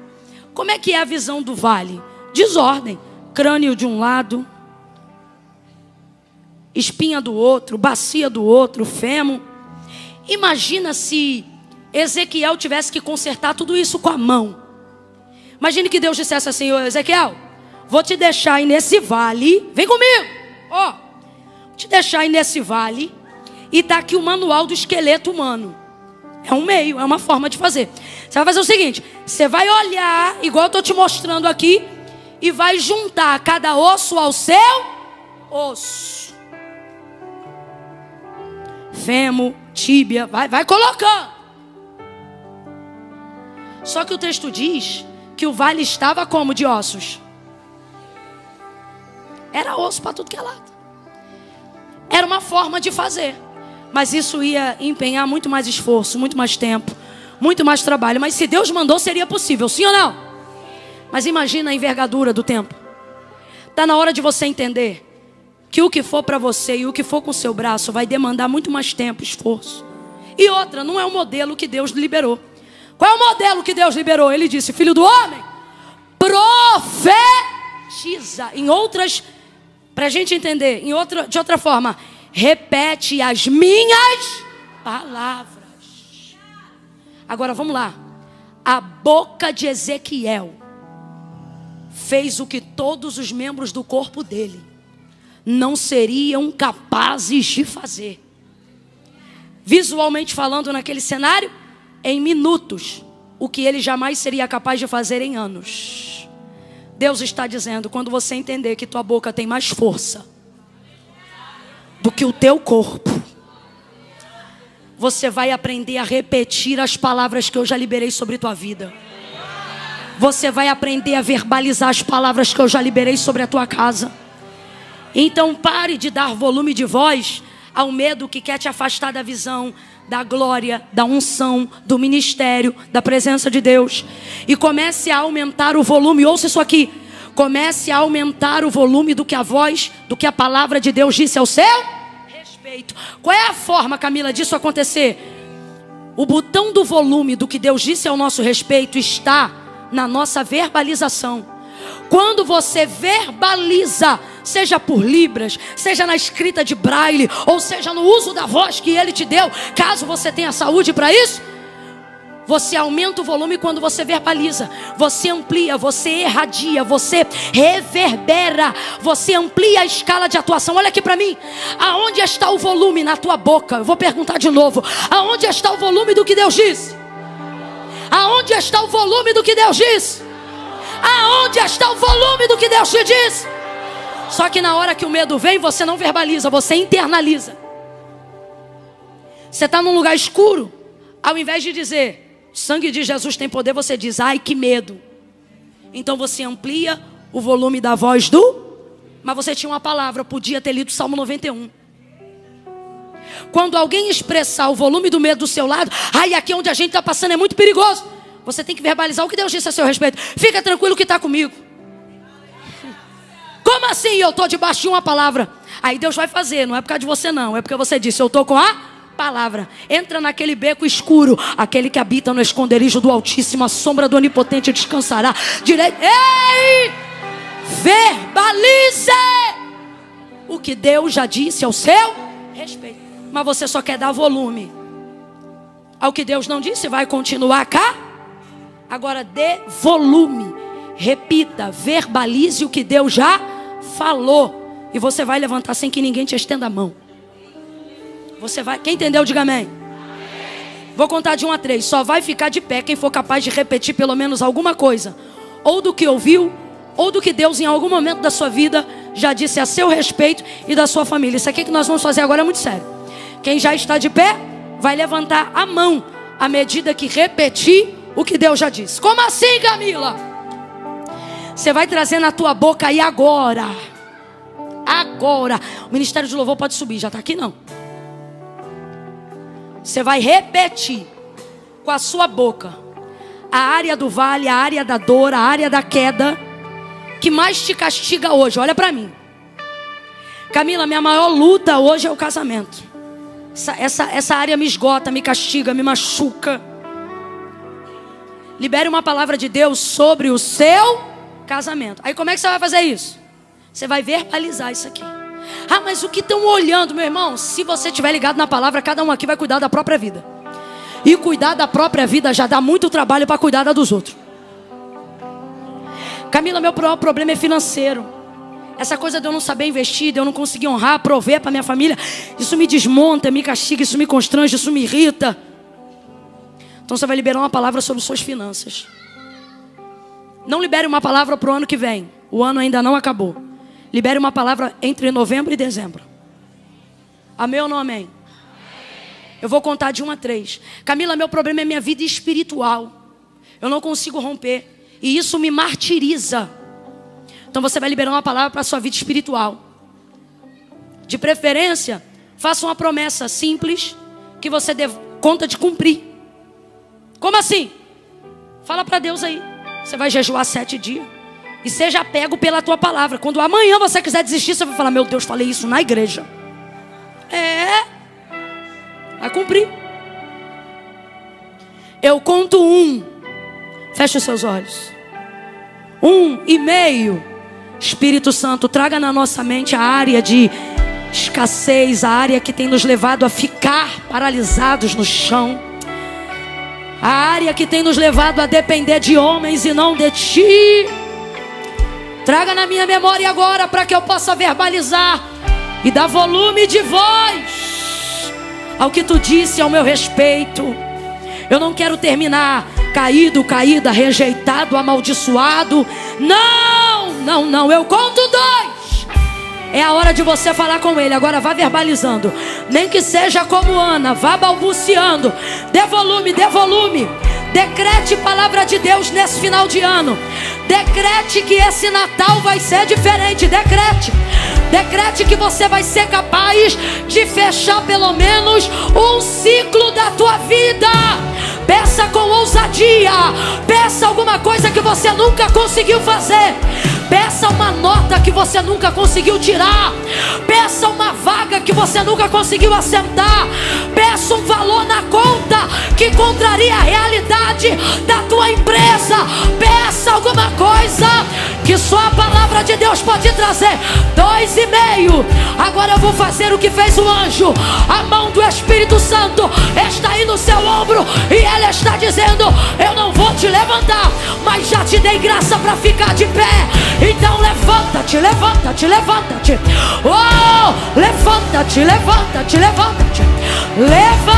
Como é que é a visão do vale? Desordem, crânio de um lado, espinha do outro, bacia do outro, fêmur. Imagina se Ezequiel tivesse que consertar tudo isso com a mão. Imagine que Deus dissesse assim: ô Ezequiel, vou te deixar aí nesse vale, vem comigo, ó, te deixar aí nesse vale, e tá aqui o manual do esqueleto humano. É um meio, é uma forma de fazer. Você vai fazer o seguinte: você vai olhar, igual eu estou te mostrando aqui, e vai juntar cada osso ao seu osso. Fêmur, tíbia, vai colocando. Só que o texto diz que o vale estava como de ossos? Era osso para tudo que é lado. Era uma forma de fazer. Mas isso ia empenhar muito mais esforço, muito mais tempo, muito mais trabalho. Mas se Deus mandou, seria possível, sim ou não? Mas imagina a envergadura do tempo. Está na hora de você entender que o que for para você e o que for com o seu braço vai demandar muito mais tempo, esforço. E outra, não é o modelo que Deus liberou. Qual é o modelo que Deus liberou? Ele disse: filho do homem, profetiza. Em outras, para a gente entender, de outra forma, repete as minhas palavras. Agora vamos lá. A boca de Ezequiel fez o que todos os membros do corpo dele não seriam capazes de fazer. Visualmente falando, naquele cenário, em minutos, o que ele jamais seria capaz de fazer em anos. Deus está dizendo: quando você entender que tua boca tem mais força do que o teu corpo, você vai aprender a repetir as palavras que eu já liberei sobre tua vida. Você vai aprender a verbalizar as palavras que eu já liberei sobre a tua casa. Então pare de dar volume de voz ao medo que quer te afastar da visão, da glória, da unção, do ministério, da presença de Deus. E comece a aumentar o volume. Ouça isso aqui. Comece a aumentar o volume do que a voz, do que a palavra de Deus disse ao seu respeito. Qual é a forma, Camila, disso acontecer? O botão do volume do que Deus disse ao nosso respeito está na nossa verbalização. Quando você verbaliza, seja por libras, seja na escrita de braille, ou seja no uso da voz que Ele te deu, caso você tenha saúde para isso, você aumenta o volume quando você verbaliza. Você amplia, você irradia, você reverbera, você amplia a escala de atuação. Olha aqui para mim. Aonde está o volume na tua boca? Eu vou perguntar de novo. Aonde está o volume do que Deus disse? Aonde está o volume do que Deus disse? Aonde está o volume do que Deus te diz? Só que na hora que o medo vem, você não verbaliza, você internaliza. Você está num lugar escuro, ao invés de dizer, sangue de Jesus tem poder, você diz, ai que medo. Então você amplia o volume da voz do... Mas você tinha uma palavra, podia ter lido Salmo 91. Quando alguém expressar o volume do medo do seu lado, ai, aqui onde a gente está passando é muito perigoso, você tem que verbalizar o que Deus disse a seu respeito. Fica tranquilo que está comigo. Como assim eu estou debaixo de uma palavra? Aí Deus vai fazer, não é por causa de você não, é porque você disse, eu estou com a palavra. Entra naquele beco escuro, aquele que habita no esconderijo do Altíssimo, a sombra do Onipotente descansará. Direito, ei! Verbalize o que Deus já disse ao seu respeito. Mas você só quer dar volume ao que Deus não disse, vai continuar cá. Agora dê volume, repita, verbalize o que Deus já falou, e você vai levantar sem que ninguém te estenda a mão. Você vai, quem entendeu, diga amém. Vou contar de 1 a 3. Só vai ficar de pé quem for capaz de repetir pelo menos alguma coisa, ou do que ouviu, ou do que Deus em algum momento da sua vida já disse a seu respeito e da sua família. Isso aqui que nós vamos fazer agora é muito sério. Quem já está de pé vai levantar a mão à medida que repetir o que Deus já disse. Como assim, Camila? Você vai trazer na tua boca aí agora. Agora. O Ministério de Louvor pode subir, já está aqui não. Você vai repetir com a sua boca a área do vale, a área da dor, a área da queda que mais te castiga hoje. Olha para mim. Camila, minha maior luta hoje é o casamento. Essa área me esgota, me castiga, me machuca. Libere uma palavra de Deus sobre o seu casamento. Aí como é que você vai fazer isso? Você vai verbalizar isso aqui. Ah, mas o que estão olhando, meu irmão? Se você estiver ligado na palavra, cada um aqui vai cuidar da própria vida. E cuidar da própria vida já dá muito trabalho para cuidar da dos outros. Camila, meu maior problema é financeiro. Essa coisa de eu não saber investir, de eu não conseguir honrar, prover para minha família, isso me desmonta, me castiga, isso me constrange, isso me irrita. Então você vai liberar uma palavra sobre suas finanças. Não libere uma palavra para o ano que vem. O ano ainda não acabou. Libere uma palavra entre novembro e dezembro. Amém ou não amém? Eu vou contar de 1 a 3. Camila, meu problema é minha vida espiritual. Eu não consigo romper. E isso me martiriza. Então você vai liberar uma palavra para a sua vida espiritual. De preferência, faça uma promessa simples que você dê conta de cumprir. Como assim? Fala para Deus aí. Você vai jejuar 7 dias. E seja pego pela tua palavra. Quando amanhã você quiser desistir, você vai falar, meu Deus, falei isso na igreja. Vai cumprir. Eu conto 1. Feche os seus olhos. 1 e meio. Espírito Santo, traga na nossa mente a área de escassez, a área que tem nos levado a ficar paralisados no chão, a área que tem nos levado a depender de homens e não de ti. Traga na minha memória agora para que eu possa verbalizar e dar volume de voz ao que tu disse ao meu respeito. Eu não quero terminar caído, caída, rejeitado, amaldiçoado. Não, eu conto 2. É a hora de você falar com ele. Agora vá verbalizando. Nem que seja como Ana, vá balbuciando. Dê volume, dê volume. Decrete palavra de Deus nesse final de ano. Decrete que esse Natal vai ser diferente. Decrete que você vai ser capaz de fechar pelo menos um ciclo da tua vida. Peça com ousadia. Peça alguma coisa que você nunca conseguiu fazer. Peça uma nota que você nunca conseguiu tirar. Peça uma vaga que você nunca conseguiu assentar. Peça um valor na conta que contraria a realidade da tua empresa. Peça alguma coisa que só a palavra de Deus pode trazer. 2,5. Agora eu vou fazer o que fez o anjo. A mão do Espírito Santo está aí no seu ombro e ela está dizendo, eu não vou te levantar, mas já te dei graça para ficar de pé. Então levanta-te, levanta-te, levanta-te. Oh, levanta-te, levanta-te, levanta-te. Levanta.